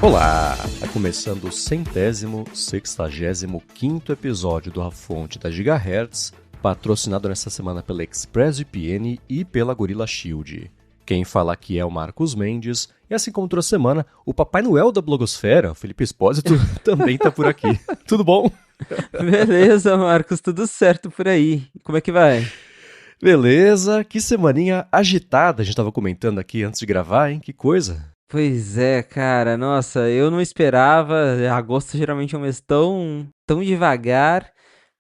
Olá! Está começando o 165º episódio do A Fonte da Gigahertz, patrocinado nesta semana pela ExpressVPN e pela Gorilla Shield. Quem fala aqui é o Marcos Mendes, e assim como toda semana, o Papai Noel da blogosfera, o Felipe Espósito, também está por aqui. Tudo bom? Beleza, Marcos, tudo certo por aí. Como é que vai? Beleza, que semaninha agitada a gente estava comentando aqui antes de gravar, hein? Que coisa! Pois é, cara, nossa, eu não esperava. Agosto geralmente é um mês tão devagar,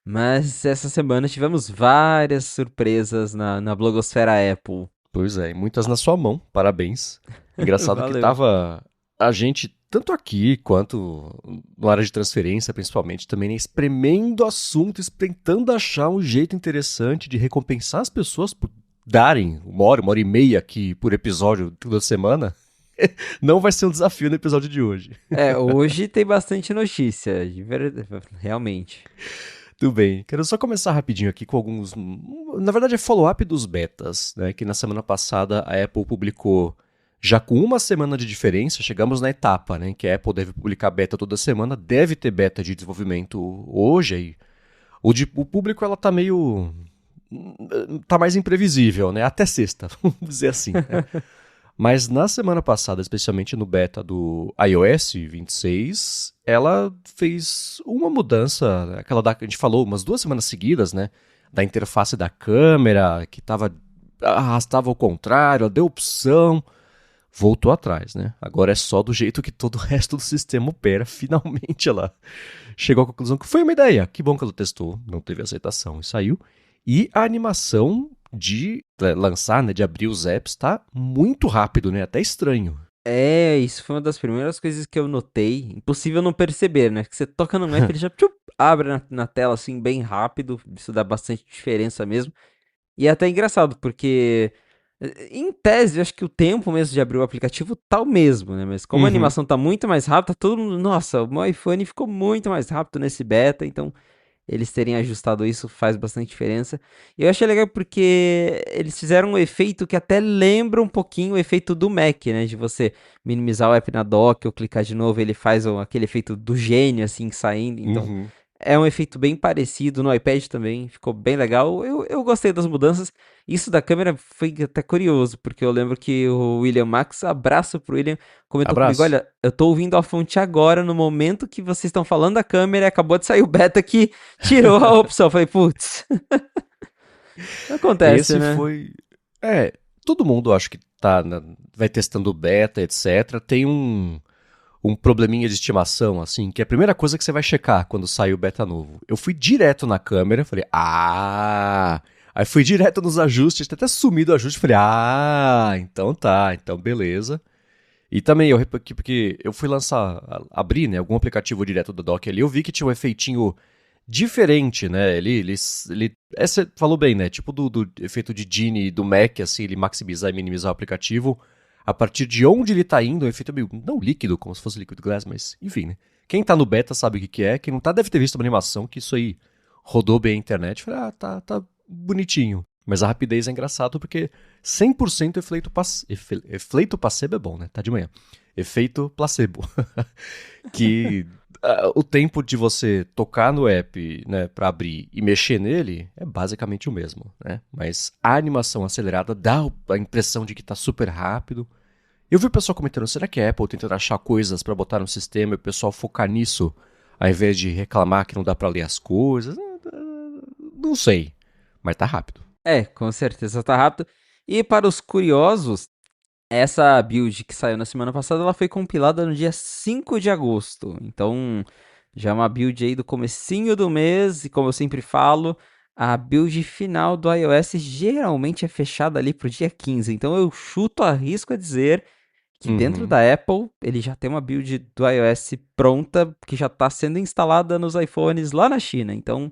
mas essa semana tivemos várias surpresas na blogosfera Apple. Pois é, e muitas na sua mão, parabéns. Engraçado que Valeu. tava a gente, tanto aqui quanto na área de transferência, principalmente, também né, espremendo o assunto, tentando achar um jeito interessante de recompensar as pessoas por darem uma hora e meia aqui por episódio toda semana. Não vai ser um desafio no episódio de hoje. Hoje tem bastante notícia, realmente. Tudo bem, quero só começar rapidinho aqui com alguns. Na verdade, é follow-up dos betas, né? Que na semana passada a Apple publicou, já com uma semana de diferença, chegamos na etapa, né? Que a Apple deve publicar beta toda semana, deve ter beta de desenvolvimento hoje. Aí. O público, ela tá meio. Tá mais imprevisível, né? Até sexta, vamos dizer assim. Né? Mas na semana passada, especialmente no beta do iOS 26, ela fez uma mudança, aquela que a gente falou umas 2 semanas seguidas, né? Da interface da câmera, que arrastava ao contrário, ela deu opção, voltou atrás, né? Agora é só do jeito que todo o resto do sistema opera. Finalmente ela chegou à conclusão que foi uma ideia. Que bom que ela testou, não teve aceitação e saiu. E a animação de lançar, né, de abrir os apps, tá muito rápido, né? Até estranho. Isso foi uma das primeiras coisas que eu notei. Impossível não perceber, né? Que você toca no app, ele já abre na tela assim, bem rápido. Isso dá bastante diferença mesmo. E é até engraçado, porque em tese, eu acho que o tempo mesmo de abrir o aplicativo tá o mesmo, né? Mas como a Uhum. animação tá muito mais rápida, todo mundo, nossa, o meu iPhone ficou muito mais rápido nesse beta, então eles terem ajustado isso faz bastante diferença. E eu achei legal porque eles fizeram um efeito que até lembra um pouquinho o efeito do Mac, né? De você minimizar o app na dock ou clicar de novo, ele faz aquele efeito do gênio, assim, saindo. Então, Uhum. é um efeito bem parecido no iPad também, ficou bem legal. Eu gostei das mudanças. Isso da câmera foi até curioso, porque eu lembro que o William Max, abraço pro William, comentou comigo: Abraço. olha, eu tô ouvindo a fonte agora, no momento que vocês estão falando da câmera, e acabou de sair o beta que tirou a opção. Eu falei, putz, acontece, Esse né? foi. É, todo mundo acho que vai testando o beta, etc. Tem um probleminha de estimação, assim, que é a primeira coisa que você vai checar quando sai o beta novo. Eu fui direto na câmera, falei, ah. Aí fui direto nos ajustes, até sumido o ajuste, falei, ah, então tá, então beleza. E também, porque eu fui abrir, né, algum aplicativo direto do dock ali, eu vi que tinha um efeitinho diferente, né, você falou bem, né, tipo do efeito de Genie do Mac, assim, ele maximizar e minimizar o aplicativo, a partir de onde ele tá indo, é um efeito meio, não líquido, como se fosse Liquid Glass, mas, enfim, né. Quem tá no beta sabe o que é, quem não tá deve ter visto uma animação que isso aí rodou bem a internet, falei, tá bonitinho. Mas a rapidez é engraçado porque 100% efeito placebo é bom, né? Tá de manhã. Efeito placebo. Que o tempo de você tocar no app, né, para abrir e mexer nele é basicamente o mesmo, né? Mas a animação acelerada dá a impressão de que tá super rápido. Eu vi o pessoal comentando, será que a Apple tentando achar coisas para botar no sistema e o pessoal focar nisso, ao invés de reclamar que não dá para ler as coisas? Não sei, mas tá rápido. Com certeza tá rápido. E para os curiosos, essa build que saiu na semana passada, ela foi compilada no dia 5 de agosto. Então, já é uma build aí do comecinho do mês, e como eu sempre falo, a build final do iOS geralmente é fechada ali pro dia 15. Então eu chuto, arrisco a dizer que dentro Uhum. da Apple, ele já tem uma build do iOS pronta, que já está sendo instalada nos iPhones lá na China. Então,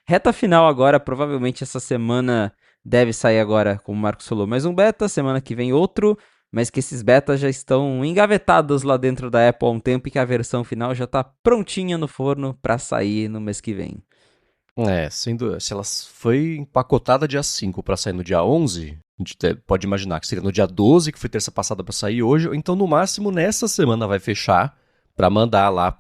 reta final agora, provavelmente essa semana deve sair agora, como o Marcos falou, mais um beta, semana que vem outro, mas que esses betas já estão engavetados lá dentro da Apple há um tempo e que a versão final já está prontinha no forno para sair no mês que vem. Se ela foi empacotada dia 5 para sair no dia 11, a gente pode imaginar que seria no dia 12, que foi terça passada para sair hoje, ou então no máximo nessa semana vai fechar pra mandar lá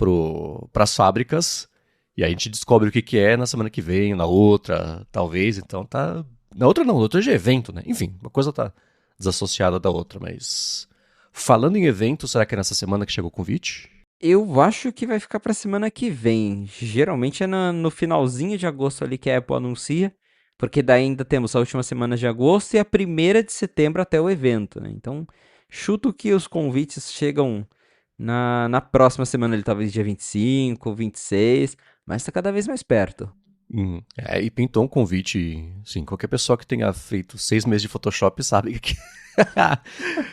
pras fábricas. E aí a gente descobre o que é na semana que vem, na outra, talvez. Então tá. Na outra não, na outra já é evento, né? Enfim, uma coisa tá desassociada da outra, mas. Falando em evento, será que é nessa semana que chegou o convite? Eu acho que vai ficar pra semana que vem. Geralmente é no finalzinho de agosto ali que a Apple anuncia, porque daí ainda temos a última semana de agosto e a primeira de setembro até o evento, né? Então, chuto que os convites chegam na próxima semana, ali, talvez dia 25, 26, mas tá cada vez mais perto. E pintou um convite. Sim, qualquer pessoa que tenha feito 6 meses de Photoshop sabe que.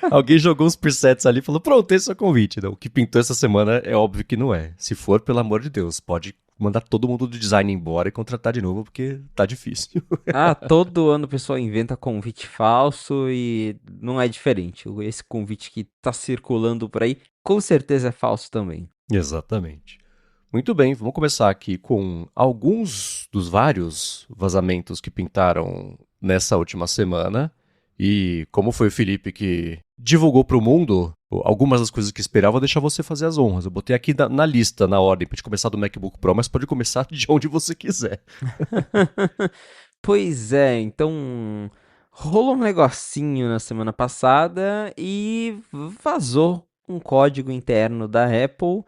Alguém jogou uns presets ali e falou: pronto, esse é o convite. Não, o que pintou essa semana é óbvio que não é. Se for, pelo amor de Deus, pode mandar todo mundo do design embora e contratar de novo, porque tá difícil. Ah, todo ano o pessoal inventa convite falso e não é diferente. Esse convite que tá circulando por aí, com certeza é falso também. Exatamente. Muito bem, vamos começar aqui com alguns dos vários vazamentos que pintaram nessa última semana. E como foi o Felipe que divulgou para o mundo algumas das coisas que esperava, vou deixar você fazer as honras. Eu botei aqui na lista, na ordem, para gente começar do MacBook Pro, mas pode começar de onde você quiser. Pois é, então rolou um negocinho na semana passada e vazou um código interno da Apple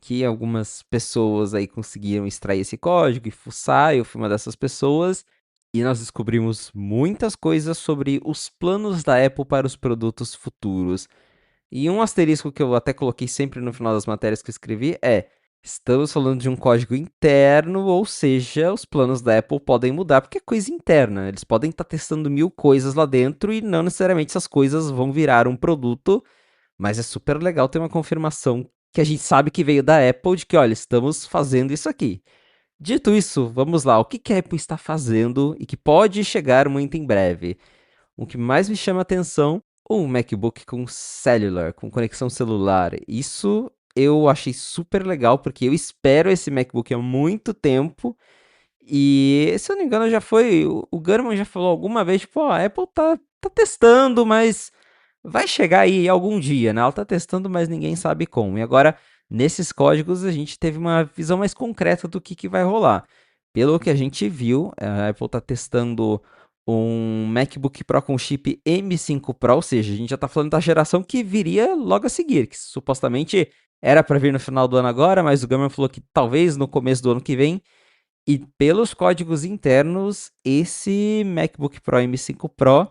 que algumas pessoas aí conseguiram extrair esse código e fuçar, eu fui uma dessas pessoas, e nós descobrimos muitas coisas sobre os planos da Apple para os produtos futuros. E um asterisco que eu até coloquei sempre no final das matérias que eu escrevi é: estamos falando de um código interno, ou seja, os planos da Apple podem mudar porque é coisa interna. Eles podem estar testando mil coisas lá dentro e não necessariamente essas coisas vão virar um produto, mas é super legal ter uma confirmação que a gente sabe que veio da Apple de que, olha, estamos fazendo isso aqui. Dito isso, vamos lá. O que a Apple está fazendo e que pode chegar muito em breve? O que mais me chama a atenção, um MacBook com cellular, com conexão celular. Isso eu achei super legal, porque eu espero esse MacBook há muito tempo. E, se eu não me engano, já foi. O Gurman já falou alguma vez, tipo, ó, a Apple tá testando, mas vai chegar aí algum dia, né? Ela tá testando, mas ninguém sabe como. E agora, nesses códigos, a gente teve uma visão mais concreta do que vai rolar. Pelo que a gente viu, a Apple tá testando um MacBook Pro com chip M5 Pro, ou seja, a gente já tá falando da geração que viria logo a seguir, que supostamente era para vir no final do ano agora, mas o Gamer falou que talvez no começo do ano que vem. E pelos códigos internos, esse MacBook Pro M5 Pro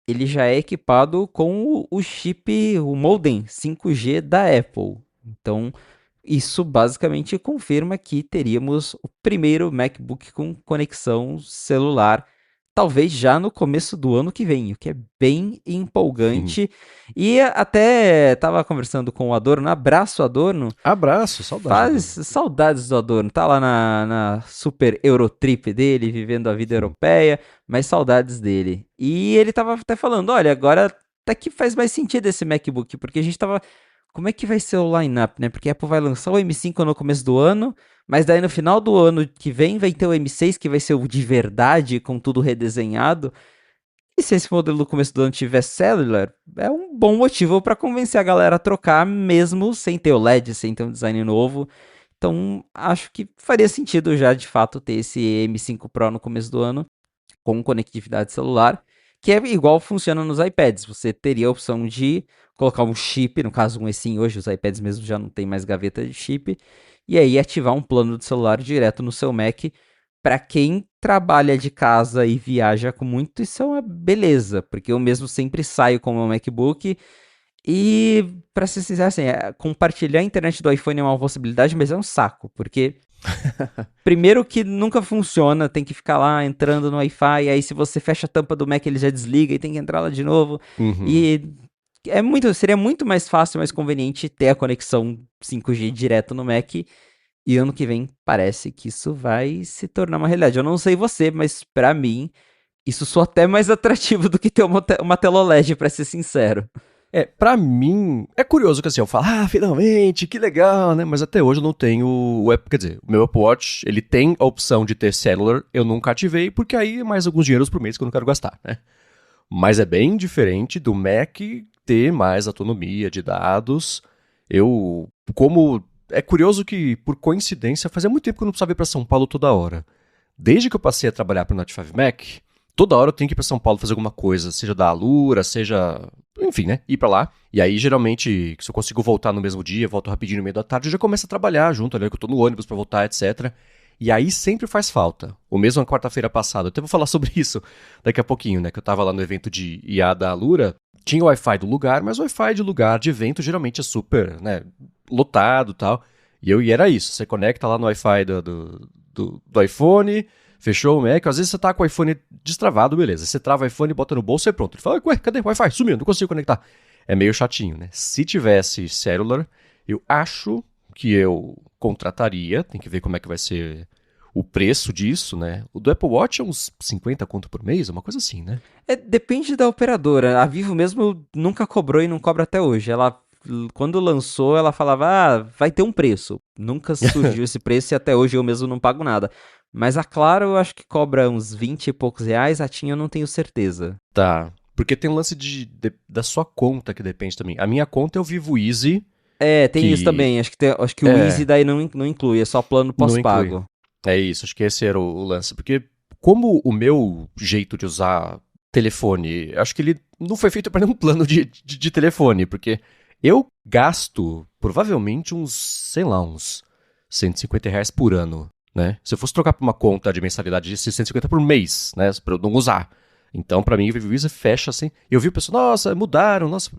ele já é equipado com o chip, o modem 5G da Apple. Então, isso basicamente confirma que teríamos o primeiro MacBook com conexão celular, talvez já no começo do ano que vem, o que é bem empolgante. E até estava conversando com o Adorno, abraço Adorno. Abraço, saudade Faz do. saudades do Adorno, tá lá na super Eurotrip dele, vivendo a vida europeia, mas saudades dele. E ele tava até falando, olha, agora até que faz mais sentido esse MacBook, porque a gente tava, como é que vai ser o line-up, né? Porque a Apple vai lançar o M5 no começo do ano, mas daí no final do ano que vem vai ter o M6, que vai ser o de verdade, com tudo redesenhado. E se esse modelo do começo do ano tiver cellular, é um bom motivo para convencer a galera a trocar, mesmo sem ter o LED, sem ter um design novo. Então, acho que faria sentido já, de fato, ter esse M5 Pro no começo do ano, com conectividade celular, que é igual funciona nos iPads. Você teria a opção de colocar um chip, no caso um eSIM hoje, os iPads mesmo já não tem mais gaveta de chip, e aí ativar um plano de celular direto no seu Mac. Para quem trabalha de casa e viaja com muito, isso é uma beleza, porque eu mesmo sempre saio com o meu MacBook e, para ser sincero, assim, compartilhar a internet do iPhone é uma possibilidade, mas é um saco, porque primeiro que nunca funciona, tem que ficar lá entrando no Wi-Fi, e aí se você fecha a tampa do Mac ele já desliga e tem que entrar lá de novo. Uhum. E seria muito mais fácil, mais conveniente ter a conexão 5G direto no Mac. E ano que vem parece que isso vai se tornar uma realidade. Eu não sei você, mas pra mim isso soa até mais atrativo do que ter uma tela OLED, pra ser sincero. Pra mim, é curioso que assim, eu falo, finalmente, que legal, né? Mas até hoje eu não tenho quer dizer, o meu Apple Watch, ele tem a opção de ter cellular, eu nunca ativei, porque aí é mais alguns dinheiros por mês que eu não quero gastar, né? Mas é bem diferente do Mac ter mais autonomia de dados. Eu, como é curioso que, por coincidência, fazia muito tempo que eu não precisava ir pra São Paulo toda hora. Desde que eu passei a trabalhar pro Note 5 Mac, toda hora eu tenho que ir pra São Paulo fazer alguma coisa, seja da Alura, seja... Enfim, né? Ir pra lá. E aí, geralmente, se eu consigo voltar no mesmo dia, volto rapidinho no meio da tarde, eu já começo a trabalhar junto, né? Que eu tô no ônibus pra voltar, etc. E aí sempre faz falta. O mesmo na quarta-feira passada. Eu até vou falar sobre isso daqui a pouquinho, né? Que eu tava lá no evento de IA da Alura. Tinha o Wi-Fi do lugar, mas o Wi-Fi de lugar de evento geralmente é super, né? Lotado e tal. E era isso. Você conecta lá no Wi-Fi do iPhone, fechou o Mac. Às vezes você tá com o iPhone destravado, beleza. Você trava o iPhone, bota no bolso e pronto. Ele fala, ué, cadê o Wi-Fi? Sumiu, não consigo conectar. É meio chatinho, né? Se tivesse cellular, eu acho que eu contrataria. Tem que ver como é que vai ser o preço disso, né? O do Apple Watch é uns 50 conto por mês, uma coisa assim, né? Depende da operadora. A Vivo mesmo nunca cobrou e não cobra até hoje. Ela, quando lançou, ela falava, vai ter um preço. Nunca surgiu esse preço e até hoje eu mesmo não pago nada. Mas a Claro eu acho que cobra uns 20 e poucos reais, a TIM eu não tenho certeza. Tá. Porque tem um lance da sua conta que depende também. A minha conta é o Vivo Easy, Tem isso que também. Acho que o Easy é, daí não inclui, é só plano não inclui. pós-pago. É isso, acho que esse era o lance. Porque como o meu jeito de usar telefone, acho que ele não foi feito para nenhum plano de telefone, porque eu gasto provavelmente uns, sei lá, uns R$ 150 por ano, né? Se eu fosse trocar pra uma conta de mensalidade de 150 por mês, né? Pra eu não usar. Então, pra mim, o Visa fecha assim. Eu vi o pessoal, nossa, mudaram, nossa,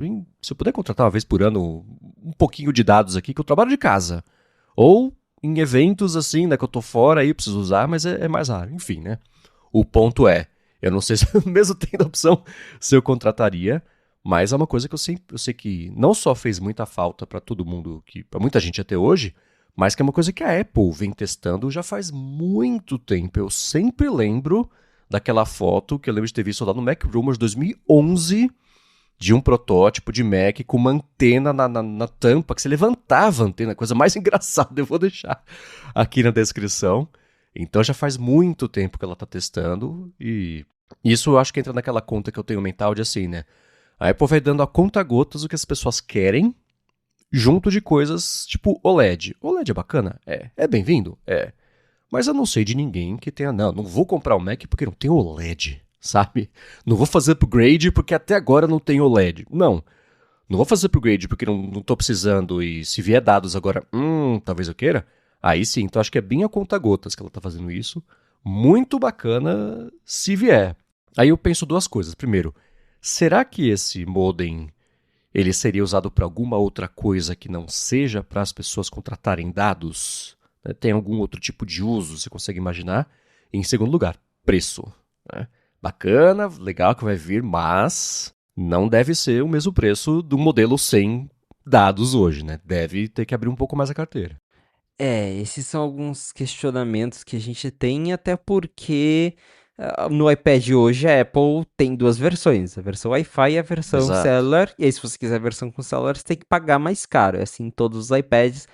se eu puder contratar uma vez por ano um pouquinho de dados aqui, que eu trabalho de casa. Ou em eventos assim, né, que eu tô fora aí, preciso usar, mas é mais raro. Enfim, né? O ponto é, eu não sei se mesmo tendo a opção, se eu contrataria, mas é uma coisa que eu sei que não só fez muita falta pra todo mundo, para muita gente até hoje, mas que é uma coisa que a Apple vem testando já faz muito tempo. Eu sempre lembro daquela foto que eu lembro de ter visto lá no Mac Rumors 2011 de um protótipo de Mac com uma antena na tampa, que você levantava a antena, coisa mais engraçada, eu vou deixar aqui na descrição. Então já faz muito tempo que ela está testando e isso eu acho que entra naquela conta que eu tenho mental de assim, né? A Apple vai dando a conta gotas o que as pessoas querem, junto de coisas tipo OLED. OLED é bacana? É bem-vindo? É. Mas eu não sei de ninguém que tenha, não vou comprar o Mac porque não tem OLED, sabe? Não vou fazer upgrade porque até agora não tem OLED. Não vou fazer upgrade porque não tô precisando e se vier dados agora, talvez eu queira. Aí sim, então acho que é bem a conta gotas que ela tá fazendo isso. Muito bacana se vier. Aí eu penso duas coisas. Primeiro, será que esse modem ele seria usado para alguma outra coisa que não seja para as pessoas contratarem dados? Né? Tem algum outro tipo de uso, você consegue imaginar? E, em segundo lugar, preço. Né? Bacana, legal que vai vir, mas não deve ser o mesmo preço do modelo sem dados hoje, né? Deve ter que abrir um pouco mais a carteira. Esses são alguns questionamentos que a gente tem, até porque no iPad hoje a Apple tem duas versões, a versão Wi-Fi e a versão Exato. Cellular, e aí se você quiser a versão com Cellular, você tem que pagar mais caro, é assim em todos os iPads.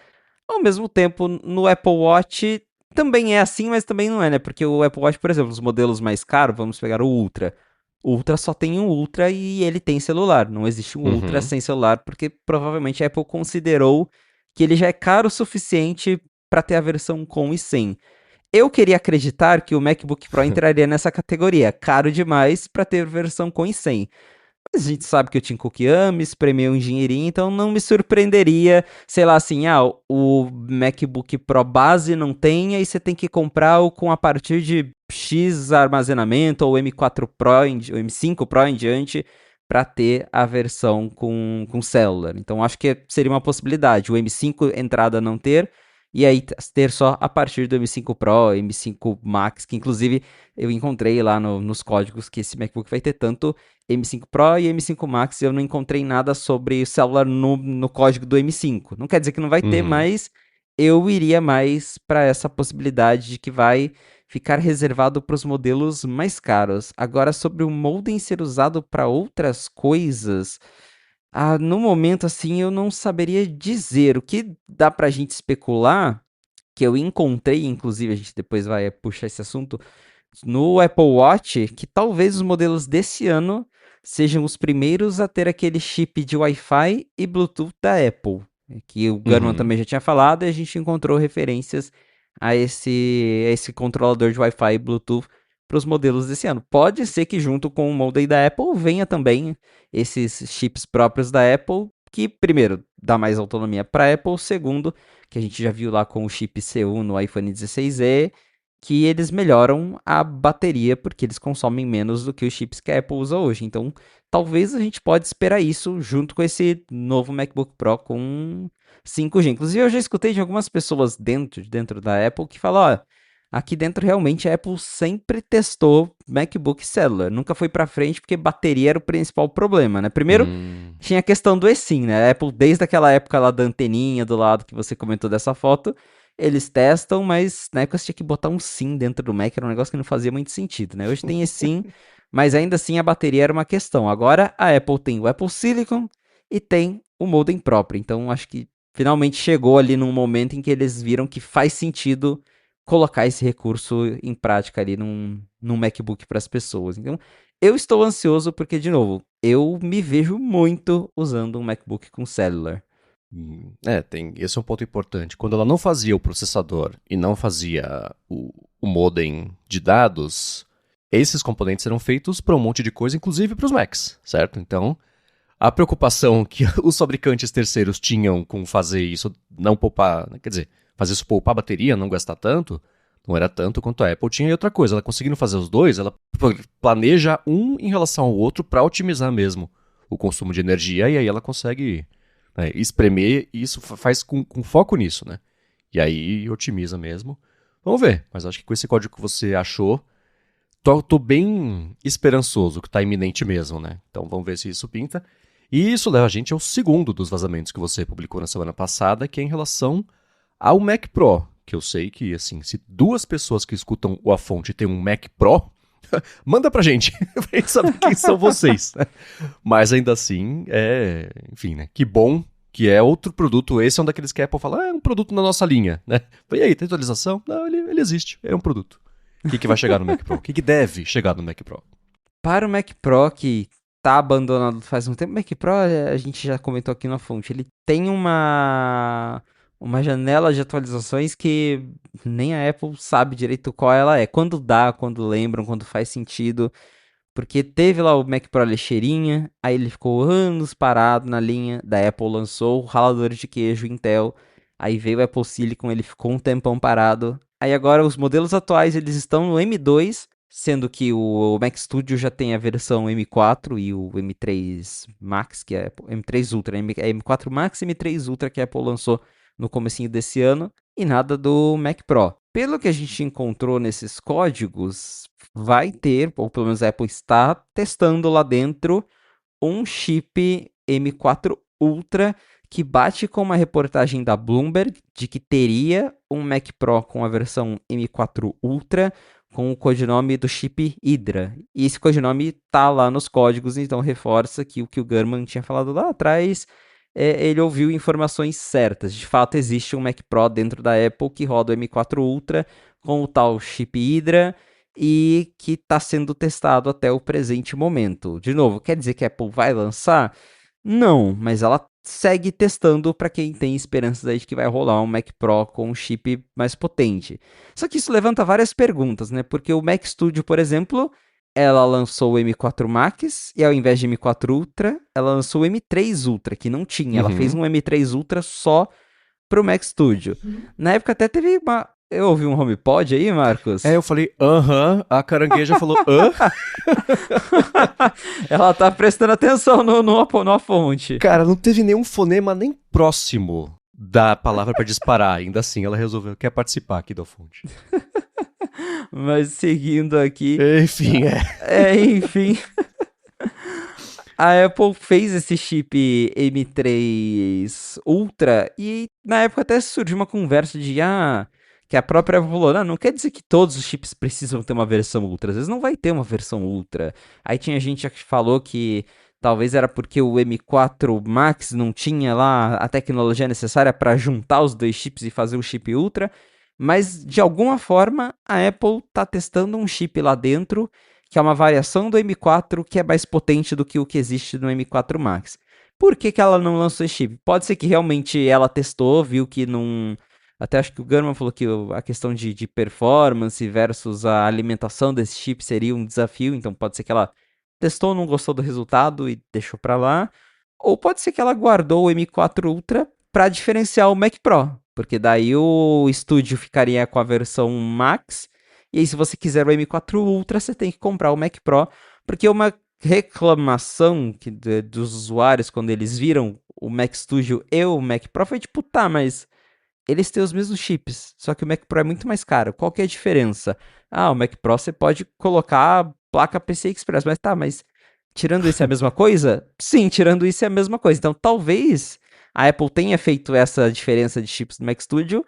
Ao mesmo tempo, no Apple Watch também é assim, mas também não é, né? Porque o Apple Watch, por exemplo, os modelos mais caros, vamos pegar o Ultra. O Ultra só tem um Ultra e ele tem celular. Não existe um Ultra Uhum. sem celular, porque provavelmente a Apple considerou que ele já é caro o suficiente para ter a versão com e sem. Eu queria acreditar que o MacBook Pro entraria nessa categoria, caro demais para ter versão com e sem. Mas a gente sabe que o Tim Cook ama espremer um dinheirinho, então não me surpreenderia, sei lá, assim, o MacBook Pro base não tem, aí você tem que comprar o com a partir de X armazenamento, ou M4 Pro, ou M5 Pro em diante, para ter a versão com celular. Então acho que seria uma possibilidade, o M5 entrada não ter, e aí ter só a partir do M5 Pro, M5 Max, que inclusive eu encontrei lá nos códigos que esse MacBook vai ter tanto M5 Pro e M5 Max, eu não encontrei nada sobre celular no código do M5. Não quer dizer que não vai ter, Uhum. mas eu iria mais para essa possibilidade de que vai ficar reservado para os modelos mais caros. Agora, sobre o modem ser usado para outras coisas, no momento assim eu não saberia dizer. O que dá para a gente especular, que eu encontrei, inclusive a gente depois vai puxar esse assunto, no Apple Watch, que talvez os modelos desse ano sejam os primeiros a ter aquele chip de Wi-Fi e Bluetooth da Apple. que o Gurman Uhum. também já tinha falado, e a gente encontrou referências a esse controlador de Wi-Fi e Bluetooth para os modelos desse ano. Pode ser que junto com o modem da Apple venha também esses chips próprios da Apple, que primeiro dá mais autonomia para a Apple, segundo, que a gente já viu lá com o chip C1 no iPhone 16e, que eles melhoram a bateria porque eles consomem menos do que os chips que a Apple usa hoje. Então, talvez a gente pode esperar isso junto com esse novo MacBook Pro com 5G. Inclusive, eu já escutei de algumas pessoas dentro da Apple que falam, ó, aqui dentro realmente a Apple sempre testou MacBook Cellular, nunca foi para frente porque bateria era o principal problema, né? Primeiro, Hum. tinha a questão do eSIM, né? A Apple, desde aquela época lá da anteninha do lado que você comentou dessa foto, eles testam, mas na época você tinha que botar um SIM dentro do Mac, era um negócio que não fazia muito sentido, né? Hoje tem eSIM, mas ainda assim a bateria era uma questão. Agora a Apple tem o Apple Silicon e tem o modem próprio, então acho que finalmente chegou ali num momento em que eles viram que faz sentido colocar esse recurso em prática ali num MacBook para as pessoas. Então, eu estou ansioso porque, de novo, eu me vejo muito usando um MacBook com cellular. Esse é um ponto importante. Quando ela não fazia o processador e não fazia o modem de dados, esses componentes eram feitos para um monte de coisa, inclusive para os Macs, certo? Então, a preocupação que os fabricantes terceiros tinham com fazer isso não poupar, quer dizer, fazer isso poupar bateria, não gastar tanto, não era tanto quanto a Apple tinha. E outra coisa, ela conseguindo fazer os dois, ela planeja um em relação ao outro para otimizar mesmo o consumo de energia e aí ela consegue, né, espremer e isso faz com foco nisso, né? E aí otimiza mesmo. Vamos ver, mas acho que com esse código que você achou, tô bem esperançoso que tá iminente mesmo, né? Então vamos ver se isso pinta. E isso leva a gente ao segundo dos vazamentos que você publicou na semana passada, que é em relação ao Mac Pro. Que eu sei que, assim, se duas pessoas que escutam o A Fonte têm um Mac Pro, manda pra gente, pra gente saber quem são vocês. Né? Mas ainda assim, enfim, né? Que bom que é outro produto. Esse é um daqueles que a Apple fala, é um produto na nossa linha, né? E aí, tem atualização? Não, ele existe, é um produto. O que vai chegar no Mac Pro? O que deve chegar no Mac Pro? Para o Mac Pro, que tá abandonado faz um tempo, o Mac Pro, a gente já comentou aqui na fonte, ele tem uma janela de atualizações que nem a Apple sabe direito qual ela é. Quando dá, quando lembram, quando faz sentido. Porque teve lá o Mac Pro lixeirinha, aí ele ficou anos parado na linha, da Apple lançou o ralador de queijo Intel, aí veio o Apple Silicon, ele ficou um tempão parado. Aí agora os modelos atuais eles estão no M2, sendo que o Mac Studio já tem a versão M4 e o M3 Max, que é M3 Ultra, M4 Max e M3 Ultra que a Apple lançou no comecinho desse ano, e nada do Mac Pro. Pelo que a gente encontrou nesses códigos, vai ter, ou pelo menos a Apple está testando lá dentro, um chip M4 Ultra que bate com uma reportagem da Bloomberg de que teria um Mac Pro com a versão M4 Ultra com o codinome do chip Hydra. E esse codinome tá lá nos códigos, então reforça que o Gurman tinha falado lá atrás, ele ouviu informações certas. De fato, existe um Mac Pro dentro da Apple que roda o M4 Ultra com o tal chip Hydra e que está sendo testado até o presente momento. De novo, quer dizer que a Apple vai lançar? Não, mas ela segue testando para quem tem esperanças aí de que vai rolar um Mac Pro com um chip mais potente. Só que isso levanta várias perguntas, né? Porque o Mac Studio, por exemplo, ela lançou o M4 Max e ao invés de M4 Ultra, ela lançou o M3 Ultra, que não tinha. Ela fez Uhum. um M3 Ultra só pro Mac Studio. Na época até teve uma... Eu ouvi um HomePod aí, Marcos? Eu falei, aham, a carangueja falou, hã? Ela tá prestando atenção no fonte. Cara, não teve nenhum fonema nem próximo da palavra pra disparar. Ainda assim, ela resolveu, quer participar aqui da fonte. Mas seguindo aqui, Enfim, enfim, a Apple fez esse chip M3 Ultra e na época até surgiu uma conversa de que a própria Apple falou, não quer dizer que todos os chips precisam ter uma versão Ultra, às vezes não vai ter uma versão Ultra. Aí tinha gente que falou que talvez era porque o M4 Max não tinha lá a tecnologia necessária para juntar os dois chips e fazer o chip Ultra, mas de alguma forma a Apple está testando um chip lá dentro que é uma variação do M4 que é mais potente do que o que existe no M4 Max. Por que que ela não lançou esse chip? Pode ser que realmente ela testou, viu que não... Até acho que o Gurman falou que a questão de performance versus a alimentação desse chip seria um desafio, então pode ser que ela testou, não gostou do resultado e deixou pra lá. Ou pode ser que ela guardou o M4 Ultra para diferenciar o Mac Pro, porque daí o estúdio ficaria com a versão Max, e aí se você quiser o M4 Ultra, você tem que comprar o Mac Pro, porque uma reclamação dos usuários quando eles viram o Mac Studio e o Mac Pro foi tipo, tá, mas eles têm os mesmos chips, só que o Mac Pro é muito mais caro. Qual que é a diferença? Ah, o Mac Pro você pode colocar a placa PCI Express, mas tá, mas tirando isso é a mesma coisa? Sim, tirando isso é a mesma coisa. Então talvez a Apple tenha feito essa diferença de chips do Mac Studio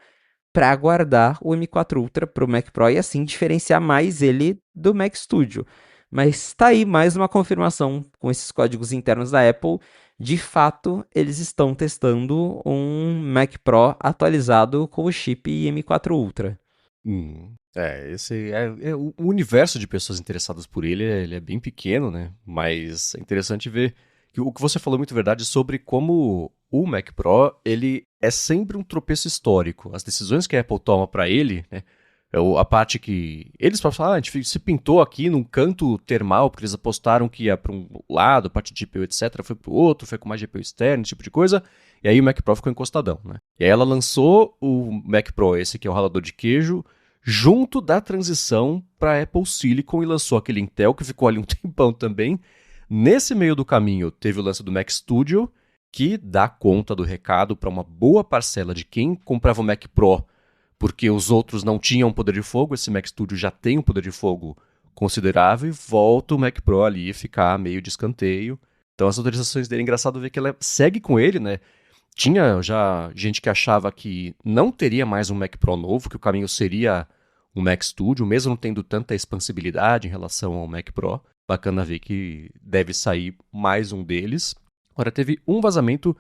para guardar o M4 Ultra para o Mac Pro e assim diferenciar mais ele do Mac Studio. Mas tá aí mais uma confirmação com esses códigos internos da Apple. De fato, eles estão testando um Mac Pro atualizado com o chip M4 Ultra. O universo de pessoas interessadas por ele é bem pequeno, né? Mas é interessante ver que o que você falou é muito verdade sobre como o Mac Pro, ele é sempre um tropeço histórico. As decisões que a Apple toma para ele, né? A parte que eles falam, a gente se pintou aqui num canto termal, porque eles apostaram que ia para um lado, parte de GPU, etc, foi para o outro, foi com mais GPU externo, esse tipo de coisa, e aí o Mac Pro ficou encostadão, né? E aí ela lançou o Mac Pro, esse que é o ralador de queijo, junto da transição para Apple Silicon e lançou aquele Intel que ficou ali um tempão também. Nesse meio do caminho teve o lance do Mac Studio, que dá conta do recado para uma boa parcela de quem comprava o Mac Pro porque os outros não tinham poder de fogo, esse Mac Studio já tem um poder de fogo considerável e volta o Mac Pro ali a ficar meio de escanteio. Então as atualizações dele, é engraçado ver que ela segue com ele, né? Tinha já gente que achava que não teria mais um Mac Pro novo, que o caminho seria um Mac Studio, mesmo não tendo tanta expansibilidade em relação ao Mac Pro. Bacana ver que deve sair mais um deles. Agora teve um vazamento,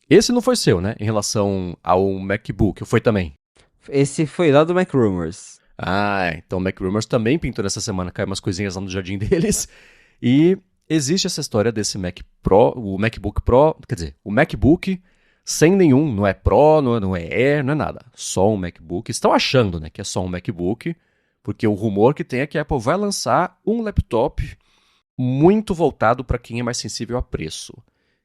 esse não foi seu, né? Em relação ao MacBook, foi também? Esse foi lá do Mac Rumors. Ah, então o Mac Rumors também pintou nessa semana, caiu umas coisinhas lá no jardim deles. E existe essa história desse Mac Pro, o MacBook Pro, quer dizer, o MacBook sem nenhum, não é Pro, não é Air, não é nada, só um MacBook. Estão achando, né, que é só um MacBook, porque o rumor que tem é que a Apple vai lançar um laptop muito voltado para quem é mais sensível a preço,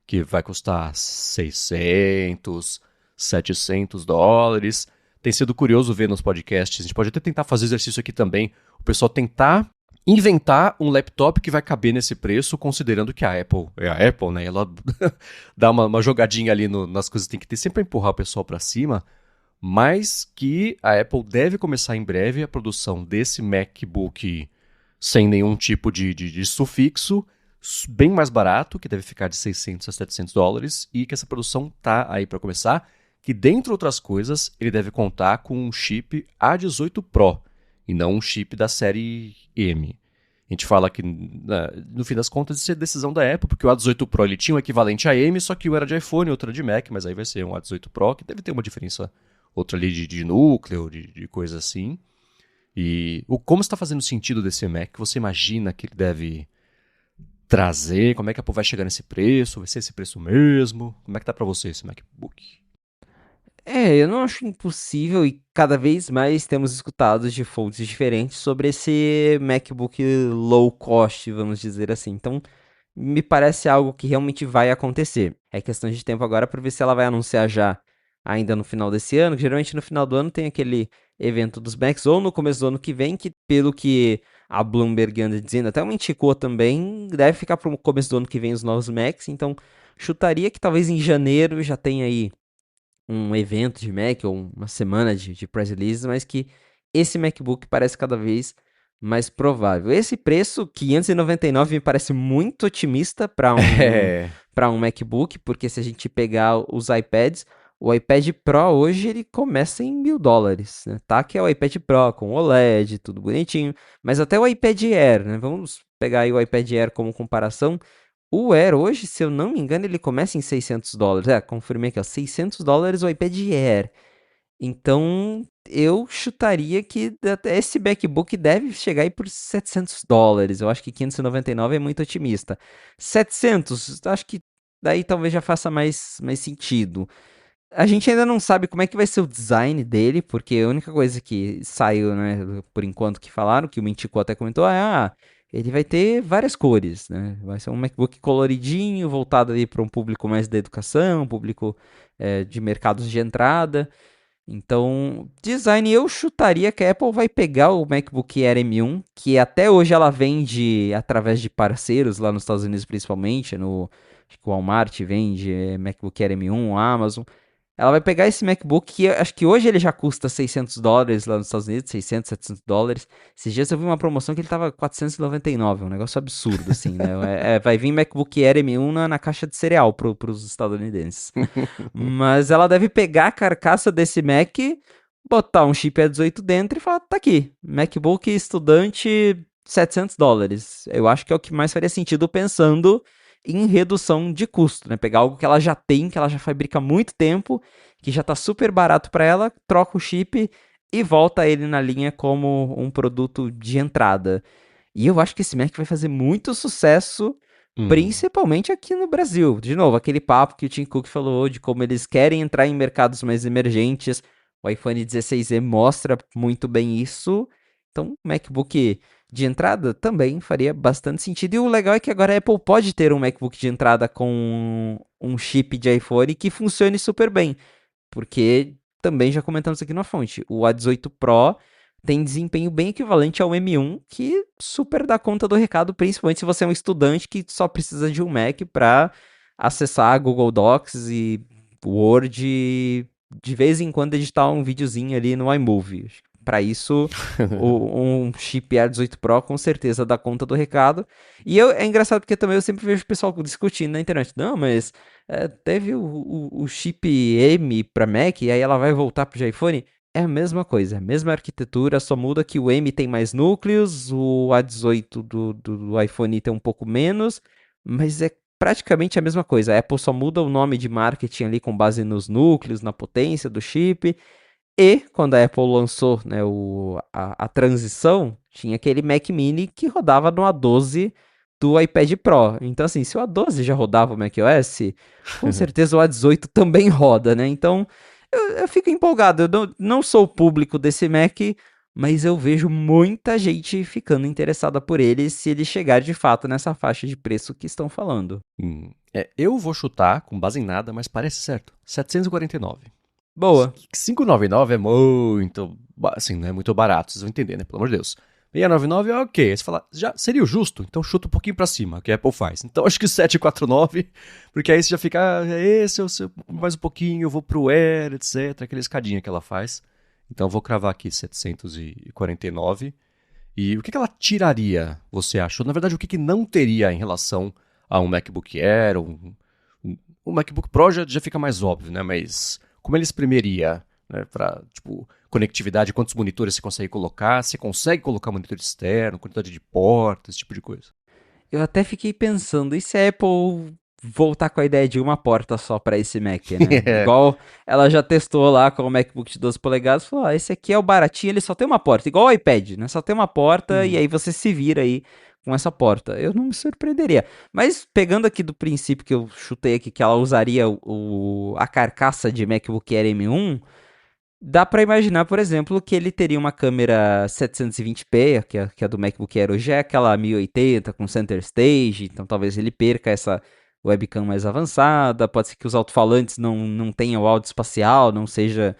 que vai custar 600, $700. Tem sido curioso ver nos podcasts, a gente pode até tentar fazer exercício aqui também, o pessoal tentar inventar um laptop que vai caber nesse preço, considerando que a Apple é a Apple, né? Ela dá uma jogadinha ali nas coisas, tem que ter sempre para empurrar o pessoal para cima, mas que a Apple deve começar em breve a produção desse MacBook sem nenhum tipo de sufixo, bem mais barato, que deve ficar de $600 a $700, e que essa produção tá aí para começar, que, dentre outras coisas, ele deve contar com um chip A18 Pro, e não um chip da série M. A gente fala que, no fim das contas, isso é decisão da Apple, porque o A18 Pro ele tinha um equivalente a M, só que um era de iPhone e outro era de Mac, mas aí vai ser um A18 Pro, que deve ter uma diferença, outra ali de núcleo, de coisa assim. E como está fazendo sentido desse Mac? Você imagina que ele deve trazer? Como é que a Apple vai chegar nesse preço? Vai ser esse preço mesmo? Como é que tá para você esse MacBook? Eu não acho impossível e cada vez mais temos escutado de fontes diferentes sobre esse MacBook low cost, vamos dizer assim. Então, me parece algo que realmente vai acontecer. É questão de tempo agora para ver se ela vai anunciar já ainda no final desse ano. Geralmente no final do ano tem aquele evento dos Macs ou no começo do ano que vem, que pelo que a Bloomberg anda dizendo, até o indicou também, deve ficar para o começo do ano que vem os novos Macs. Então, chutaria que talvez em janeiro já tenha aí um evento de Mac ou uma semana de press release, mas que esse MacBook parece cada vez mais provável. Esse preço, 599, me parece muito otimista para para um MacBook, porque se a gente pegar os iPads, o iPad Pro hoje ele começa em $1.000, né? Tá, que é o iPad Pro com OLED, tudo bonitinho, mas até o iPad Air, né? Vamos pegar aí o iPad Air como comparação. O Air hoje, se eu não me engano, ele começa em $600. Confirmei aqui, ó, $600 o iPad Air. Então, eu chutaria que até esse MacBook deve chegar aí por $700. Eu acho que 599 é muito otimista. 700, acho que daí talvez já faça mais sentido. A gente ainda não sabe como é que vai ser o design dele, porque a única coisa que saiu, né, por enquanto que falaram, que o Mintico até comentou, ele vai ter várias cores, né? Vai ser um MacBook coloridinho, voltado ali para um público mais da educação, um público de mercados de entrada. Então, design eu chutaria que a Apple vai pegar o MacBook Air M1, que até hoje ela vende através de parceiros lá nos Estados Unidos principalmente, acho que o Walmart vende MacBook Air M1, Amazon. Ela vai pegar esse MacBook que acho que hoje ele já custa $600 lá nos Estados Unidos, 600, $700. Esses dias eu vi uma promoção que ele tava 499, um negócio absurdo, assim, né? Vai vir MacBook Air M1 na caixa de cereal pros estadunidenses. Mas ela deve pegar a carcaça desse Mac, botar um chip A18 dentro e falar, tá aqui, MacBook estudante $700. Eu acho que é o que mais faria sentido pensando em redução de custo, né? Pegar algo que ela já tem, que ela já fabrica há muito tempo, que já tá super barato para ela, troca o chip e volta ele na linha como um produto de entrada. E eu acho que esse Mac vai fazer muito sucesso, principalmente aqui no Brasil. De novo, aquele papo que o Tim Cook falou de como eles querem entrar em mercados mais emergentes. O iPhone 16e mostra muito bem isso. Então, o MacBook de entrada também faria bastante sentido. E o legal é que agora a Apple pode ter um MacBook de entrada com um chip de iPhone que funcione super bem. Porque também já comentamos aqui na fonte, o A18 Pro tem desempenho bem equivalente ao M1, que super dá conta do recado, principalmente se você é um estudante que só precisa de um Mac para acessar Google Docs e Word e de vez em quando editar um videozinho ali no iMovie. Para isso, um chip A18 Pro com certeza dá conta do recado. E é engraçado porque também eu sempre vejo o pessoal discutindo na internet. Não, mas teve o chip M para Mac e aí ela vai voltar para o iPhone. É a mesma coisa, a mesma arquitetura, só muda que o M tem mais núcleos, o A18 do iPhone tem um pouco menos, mas é praticamente a mesma coisa. A Apple só muda o nome de marketing ali com base nos núcleos, na potência do chip. E quando a Apple lançou, né, a transição, tinha aquele Mac Mini que rodava no A12 do iPad Pro. Então, assim, se o A12 já rodava o macOS, com certeza o A18 também roda, né? Então, eu fico empolgado. Eu não sou o público desse Mac, mas eu vejo muita gente ficando interessada por ele se ele chegar de fato nessa faixa de preço que estão falando. Eu vou chutar, com base em nada, mas parece certo. 749. Boa. 599 é muito, assim, não é muito barato, vocês vão entender, né? Pelo amor de Deus. 699 é ok. Aí você fala, já seria o justo? Então chuta um pouquinho pra cima, que a Apple faz. Então acho que 749, porque aí você já fica, esse eu mais um pouquinho, eu vou pro Air, etc. Aquela escadinha que ela faz. Então eu vou cravar aqui 749. E o que ela tiraria, você acha? Na verdade, o que não teria em relação a um MacBook Air, um MacBook Pro já fica mais óbvio, né? Mas como ele espremeria, né, para, tipo, conectividade, quantos monitores você consegue colocar, você consegue colocar monitor externo, quantidade de portas, esse tipo de coisa. Eu até fiquei pensando, e se a Apple voltar com a ideia de uma porta só para esse Mac, né? Igual ela já testou lá com o MacBook de 12 polegadas, falou, esse aqui é o baratinho, ele só tem uma porta, igual o iPad, né? Só tem uma porta e aí você se vira aí com essa porta. Eu não me surpreenderia. Mas pegando aqui do princípio que eu chutei aqui, que ela usaria a carcaça de MacBook Air M1, dá pra imaginar, por exemplo, que ele teria uma câmera 720p, que é do MacBook Air hoje é aquela 1080 com center stage, então talvez ele perca essa webcam mais avançada, pode ser que os alto-falantes não tenham áudio espacial, não sejam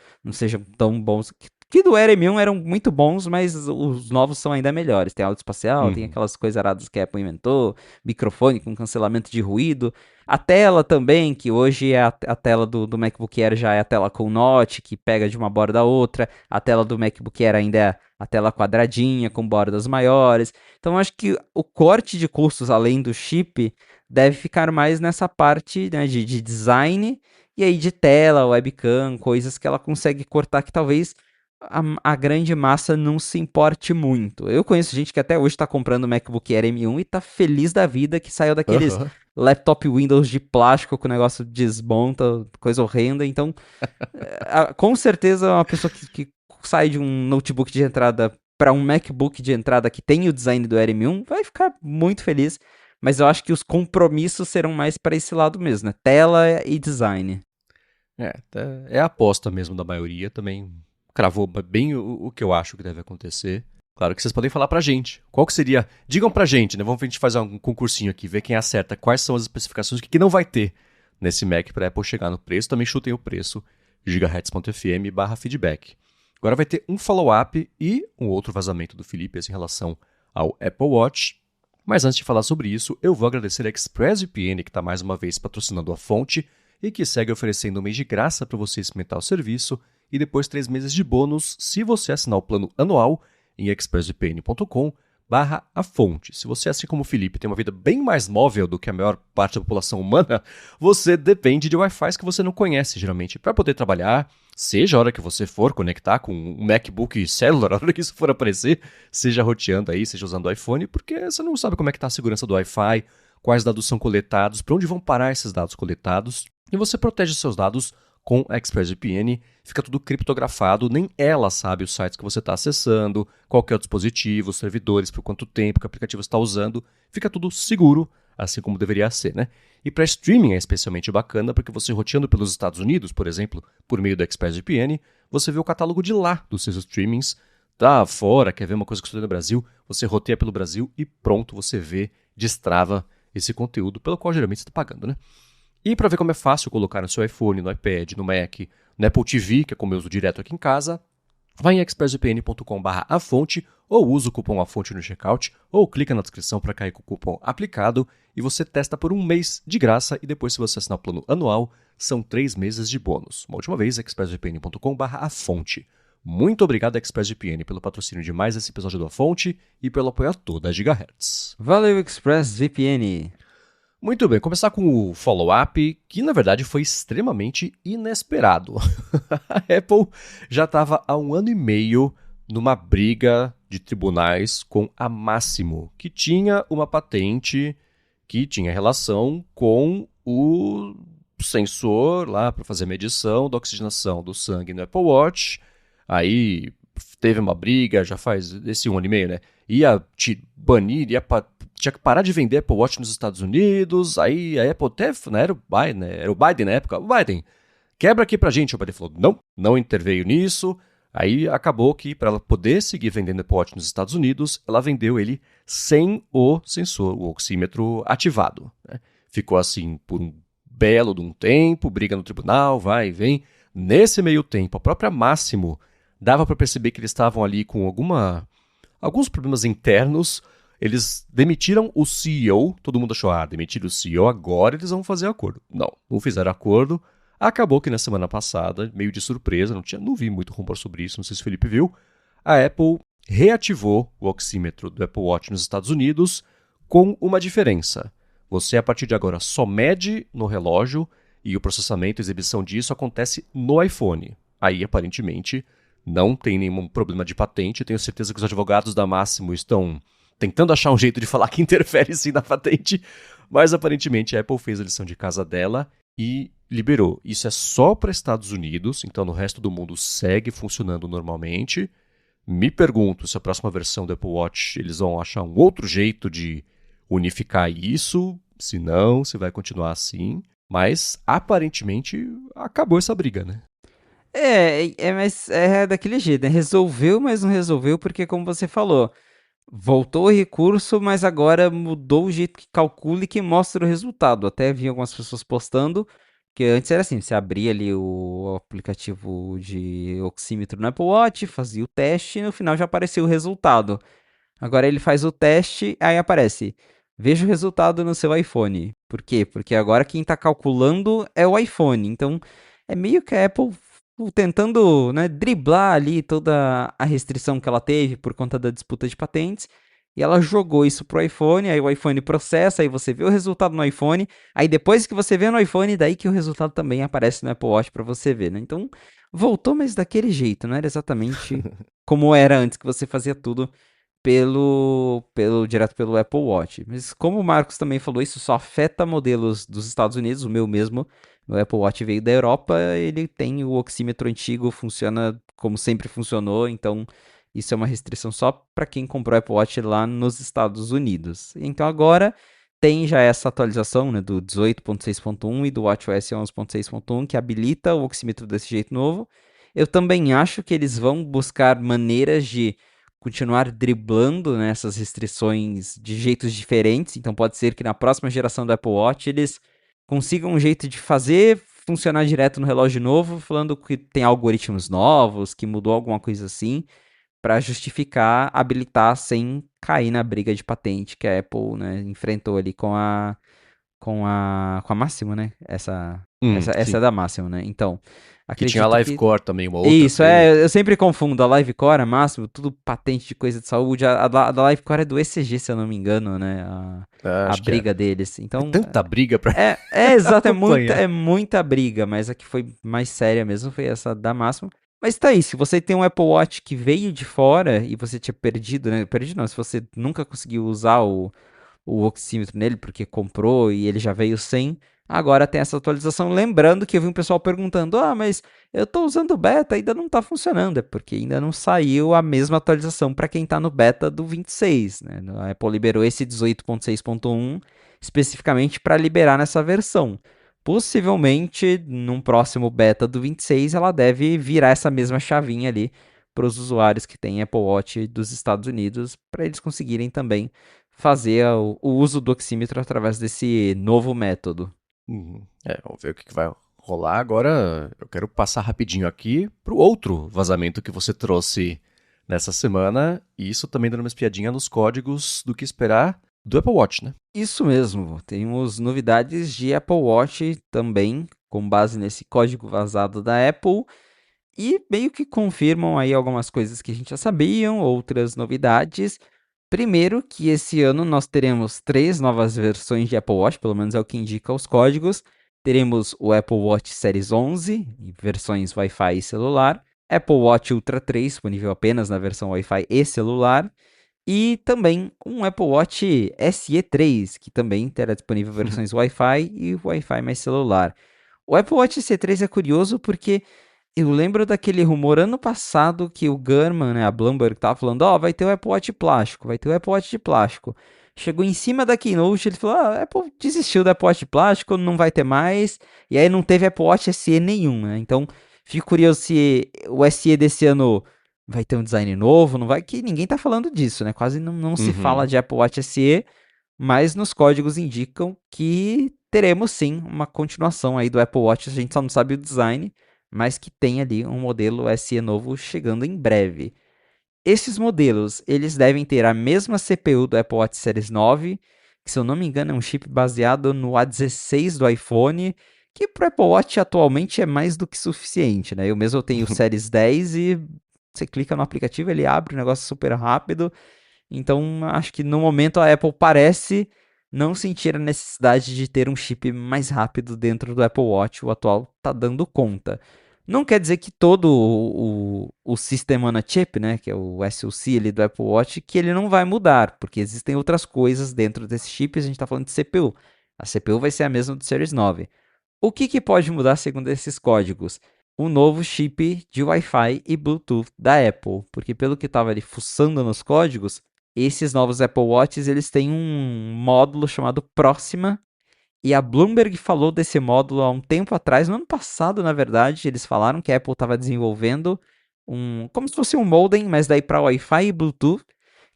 tão bons. Que do Air M1 eram muito bons, mas os novos são ainda melhores. Tem áudio espacial, tem aquelas coisas aradas que a Apple inventou, microfone com cancelamento de ruído. A tela também, que hoje é a tela do MacBook Air já é a tela com notch, que pega de uma borda a outra. A tela do MacBook Air ainda é a tela quadradinha, com bordas maiores. Então, acho que o corte de custos, além do chip, deve ficar mais nessa parte, né, de design e aí de tela, webcam, coisas que ela consegue cortar que talvez a grande massa não se importe muito. Eu conheço gente que até hoje está comprando o MacBook Air M1 e tá feliz da vida que saiu daqueles laptop Windows de plástico que o negócio desmonta, coisa horrenda. Então, com certeza uma pessoa que sai de um notebook de entrada para um MacBook de entrada que tem o design do Air M1 vai ficar muito feliz. mas eu acho que os compromissos serão mais para esse lado mesmo, né? Tela e design. É a aposta mesmo da maioria, também cravou bem o que eu acho que deve acontecer. Claro que vocês podem falar pra gente. Qual que seria? Digam pra gente, né? Vamos a gente fazer um concursinho aqui, ver quem acerta quais são as especificações que não vai ter nesse Mac para Apple chegar no preço. Também chutem o preço, gigahertz.fm/feedback. Agora vai ter um follow-up e um outro vazamento do Felipe em relação ao Apple Watch. Mas antes de falar sobre isso, eu vou agradecer a ExpressVPN, que está mais uma vez patrocinando a fonte e que segue oferecendo um mês de graça para você experimentar o serviço e depois 3 meses de bônus se você assinar o plano anual em expressvpn.com/afonte. Se você, assim como o Felipe, tem uma vida bem mais móvel do que a maior parte da população humana, você depende de Wi-Fi que você não conhece, geralmente, para poder trabalhar, seja a hora que você for conectar com um MacBook Cellular, a hora que isso for aparecer, seja roteando aí, seja usando o iPhone, porque você não sabe como é que está a segurança do Wi-Fi, quais dados são coletados, para onde vão parar esses dados coletados, e você protege seus dados com a ExpressVPN, fica tudo criptografado, nem ela sabe os sites que você está acessando, qual que é o dispositivo, os servidores, por quanto tempo que o aplicativo está usando, fica tudo seguro, assim como deveria ser, né? E para streaming é especialmente bacana, porque você roteando pelos Estados Unidos, por exemplo, por meio da ExpressVPN, você vê o catálogo de lá dos seus streamings, tá fora, quer ver uma coisa que você tem no Brasil, você roteia pelo Brasil e pronto, você vê, destrava esse conteúdo, pelo qual geralmente você está pagando, né? E para ver como é fácil colocar no seu iPhone, no iPad, no Mac, no Apple TV, que é como eu uso direto aqui em casa, vai em expressvpn.com/afonte ou usa o cupom afonte no checkout ou clica na descrição para cair com o cupom aplicado e você testa por um mês de graça e depois se você assinar o plano anual, são 3 meses de bônus. Uma última vez, expressvpn.com/afonte. Muito obrigado, ExpressVPN, pelo patrocínio de mais esse episódio do A Fonte e pelo apoio a toda a Gigahertz. Valeu, ExpressVPN! Muito bem, começar com o follow-up, que na verdade foi extremamente inesperado. A Apple já estava há 1 ano e meio numa briga de tribunais com a Máximo, que tinha uma patente que tinha relação com o sensor lá para fazer medição da oxigenação do sangue no Apple Watch. Aí teve uma briga, já faz esse 1 ano e meio, né? Ia te banir, tinha que parar de vender Apple Watch nos Estados Unidos, aí a Apple até, né, era o Biden na época, o Biden, quebra aqui pra gente, o Biden falou, não interveio nisso, aí acabou que para ela poder seguir vendendo Apple Watch nos Estados Unidos, ela vendeu ele sem o sensor, o oxímetro ativado, né? Ficou assim por um belo de um tempo, briga no tribunal, vai e vem, nesse meio tempo, a própria Máximo dava para perceber que eles estavam ali com alguns problemas internos. Eles demitiram o CEO, todo mundo achou, demitiram o CEO, agora eles vão fazer acordo. Não fizeram acordo. Acabou que na semana passada, meio de surpresa, não vi muito rumor sobre isso, não sei se o Felipe viu, a Apple reativou o oxímetro do Apple Watch nos Estados Unidos com uma diferença. Você, a partir de agora, só mede no relógio e o processamento e exibição disso acontece no iPhone. Aí, aparentemente, não tem nenhum problema de patente. Tenho certeza que os advogados da Máximo estão tentando achar um jeito de falar que interfere sim na patente, mas aparentemente a Apple fez a lição de casa dela e liberou. Isso é só para Estados Unidos, então no resto do mundo segue funcionando normalmente. Me pergunto se a próxima versão do Apple Watch eles vão achar um outro jeito de unificar isso, se não, se vai continuar assim, mas aparentemente acabou essa briga, né? Mas é daquele jeito, né? Resolveu, mas não resolveu, porque como você falou, voltou o recurso, mas agora mudou o jeito que calcula e que mostra o resultado. Até vi algumas pessoas postando que antes era assim, você abria ali o aplicativo de oxímetro no Apple Watch, fazia o teste e no final já apareceu o resultado. Agora ele faz o teste, aí aparece, veja o resultado no seu iPhone. Por quê? Porque agora quem está calculando é o iPhone. Então é meio que a Apple tentando, né, driblar ali toda a restrição que ela teve por conta da disputa de patentes. E ela jogou isso pro iPhone, aí o iPhone processa, aí você vê o resultado no iPhone, aí depois que você vê no iPhone, daí que o resultado também aparece no Apple Watch para você ver, né? Então, voltou, mas daquele jeito, não era exatamente como era antes, que você fazia tudo direto pelo Apple Watch. Mas como o Marcos também falou, isso só afeta modelos dos Estados Unidos, o meu mesmo. O Apple Watch veio da Europa, ele tem o oxímetro antigo, funciona como sempre funcionou, então isso é uma restrição só para quem comprou o Apple Watch lá nos Estados Unidos. Então agora tem já essa atualização, né, do 18.6.1 e do WatchOS 11.6.1 que habilita o oxímetro desse jeito novo. Eu também acho que eles vão buscar maneiras de continuar driblando, né, essas restrições de jeitos diferentes. Então pode ser que na próxima geração do Apple Watch eles consigam um jeito de fazer funcionar direto no relógio novo, falando que tem algoritmos novos, que mudou alguma coisa assim, para justificar habilitar sem cair na briga de patente que a Apple, né, enfrentou ali com a Máximo, né? Essa é Sim. da Máximo, né? Então, Que tinha a acredito que Livecore também, uma outra isso, feita. eu sempre confundo a Livecore, a Máximo, tudo patente de coisa de saúde. A da Livecore é do ECG, se eu não me engano, né? Ah, A acho que é. briga deles. É Então, tanta briga pra é exato, acompanhar. é muita briga, mas a que foi mais séria mesmo foi essa da Máximo. Mas tá aí, se você tem um Apple Watch que veio de fora e você tinha perdido, né? Perdido não, se você nunca conseguiu usar o oxímetro nele, porque comprou e ele já veio sem. Agora tem essa atualização. Lembrando que eu vi um pessoal perguntando: ah, mas eu tô usando o beta, ainda não tá funcionando. É porque ainda não saiu a mesma atualização para quem tá no beta do 26, né? A Apple liberou esse 18.6.1 especificamente para liberar nessa versão. Possivelmente, num próximo beta do 26, ela deve virar essa mesma chavinha ali para os usuários que têm Apple Watch dos Estados Unidos, para eles conseguirem também fazer o uso do oxímetro através desse novo método. Vamos ver o que vai rolar. Agora eu quero passar rapidinho aqui pro outro vazamento que você trouxe nessa semana. E isso também dando uma espiadinha nos códigos do que esperar do Apple Watch, né? Isso mesmo, temos novidades de Apple Watch também, com base nesse código vazado da Apple, e meio que confirmam aí algumas coisas que a gente já sabia, outras novidades. Primeiro, que esse ano nós teremos 3 novas versões de Apple Watch, pelo menos é o que indica os códigos. Teremos o Apple Watch Series 11, em versões Wi-Fi e celular. Apple Watch Ultra 3, disponível apenas na versão Wi-Fi e celular. E também um Apple Watch SE 3, que também terá disponível versões Wi-Fi e Wi-Fi mais celular. O Apple Watch SE 3 é curioso porque eu lembro daquele rumor ano passado que o Gurman, né, a Bloomberg, tava falando, ó, vai ter o Apple Watch plástico, vai ter o Apple Watch de plástico. Chegou em cima da Keynote, ele falou, ah, a Apple desistiu do Apple Watch de plástico, não vai ter mais, e aí não teve Apple Watch SE nenhum, né? Então, fico curioso se o SE desse ano vai ter um design novo, não vai, que ninguém tá falando disso, né? Quase não se fala Uhum. de Apple Watch SE, mas nos códigos indicam que teremos sim uma continuação aí do Apple Watch, a gente só não sabe o design, mas que tem ali um modelo SE novo chegando em breve. Esses modelos, eles devem ter a mesma CPU do Apple Watch Series 9, que se eu não me engano é um chip baseado no A16 do iPhone, que para o Apple Watch atualmente é mais do que suficiente, né? Eu mesmo tenho o Series 10 e você clica no aplicativo, ele abre, o negócio é super rápido. Então, acho que no momento a Apple parece não sentir a necessidade de ter um chip mais rápido dentro do Apple Watch. O atual está dando conta. Não quer dizer que todo o System on a Chip, né, que é o SoC ali do Apple Watch, que ele não vai mudar, porque existem outras coisas dentro desse chip. A gente está falando de CPU. A CPU vai ser a mesma do Series 9. O que pode mudar segundo esses códigos? O novo chip de Wi-Fi e Bluetooth da Apple, porque pelo que estava ali fuçando nos códigos, esses novos Apple Watches eles têm um módulo chamado Próxima, e a Bloomberg falou desse módulo há um tempo atrás, no ano passado, na verdade, eles falaram que a Apple estava desenvolvendo como se fosse um modem, mas daí para Wi-Fi e Bluetooth,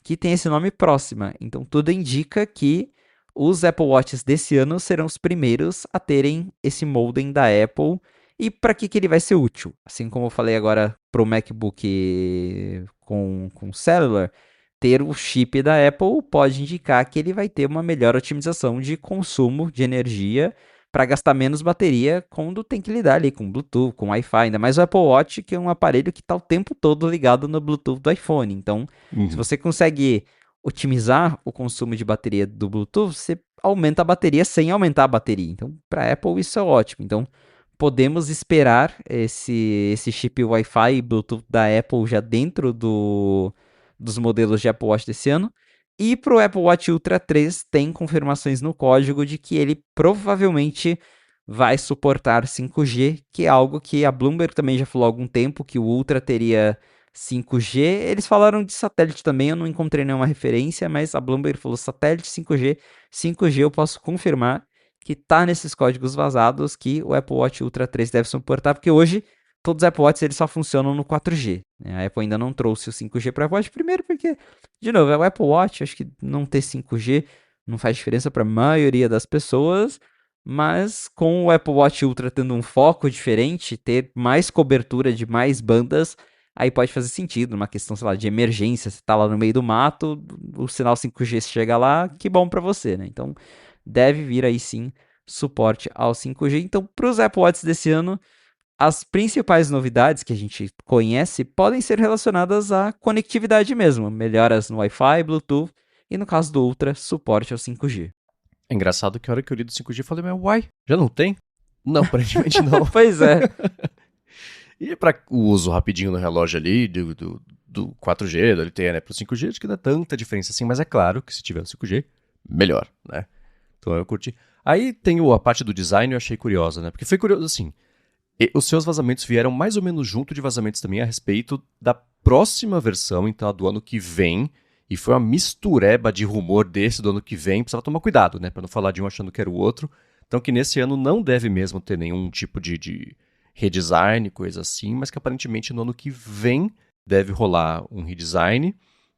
que tem esse nome Próxima. Então tudo indica que os Apple Watches desse ano serão os primeiros a terem esse modem da Apple. E para que ele vai ser útil? Assim como eu falei agora para o MacBook com cellular, ter o chip da Apple pode indicar que ele vai ter uma melhor otimização de consumo de energia para gastar menos bateria quando tem que lidar ali com Bluetooth, com Wi-Fi, ainda mais o Apple Watch, que é um aparelho que está o tempo todo ligado no Bluetooth do iPhone. Então, se Uhum. você consegue otimizar o consumo de bateria do Bluetooth, você aumenta a bateria sem aumentar a bateria. Então, para a Apple isso é ótimo. Então, podemos esperar esse chip Wi-Fi e Bluetooth da Apple já dentro dos modelos de Apple Watch desse ano. E para o Apple Watch Ultra 3 tem confirmações no código de que ele provavelmente vai suportar 5G, que é algo que a Bloomberg também já falou há algum tempo, que o Ultra teria 5G. Eles falaram de satélite também, eu não encontrei nenhuma referência, mas a Bloomberg falou satélite 5G. 5G eu posso confirmar que tá nesses códigos vazados que o Apple Watch Ultra 3 deve suportar, porque hoje todos os Apple Watches eles só funcionam no 4G. Né? A Apple ainda não trouxe o 5G para o Apple Watch, primeiro porque, de novo, é o Apple Watch, acho que não ter 5G não faz diferença para a maioria das pessoas, mas com o Apple Watch Ultra tendo um foco diferente, ter mais cobertura de mais bandas, aí pode fazer sentido, numa questão, sei lá, de emergência, você tá lá no meio do mato, o sinal 5G chega lá, que bom para você, né? Então, deve vir aí sim suporte ao 5G. Então, para os Apple Watches desse ano, as principais novidades que a gente conhece podem ser relacionadas à conectividade mesmo, melhoras no Wi-Fi, Bluetooth e no caso do Ultra, suporte ao 5G. É engraçado que a hora que eu li do 5G eu falei, mas uai, já não tem? Não, aparentemente não. Pois é. E para o uso rapidinho no relógio ali, do 4G, do LTE, né, pro 5G, acho que não é tanta diferença assim, mas é claro que se tiver o 5G, melhor, né? Então eu curti. Aí tem a parte do design, eu achei curiosa, né? Porque foi curioso, assim, os seus vazamentos vieram mais ou menos junto de vazamentos também a respeito da próxima versão, então a do ano que vem, e foi uma mistureba de rumor desse do ano que vem, precisava tomar cuidado, né, para não falar de um achando que era o outro. Então que nesse ano não deve mesmo ter nenhum tipo de redesign, coisa assim, mas que aparentemente no ano que vem deve rolar um redesign.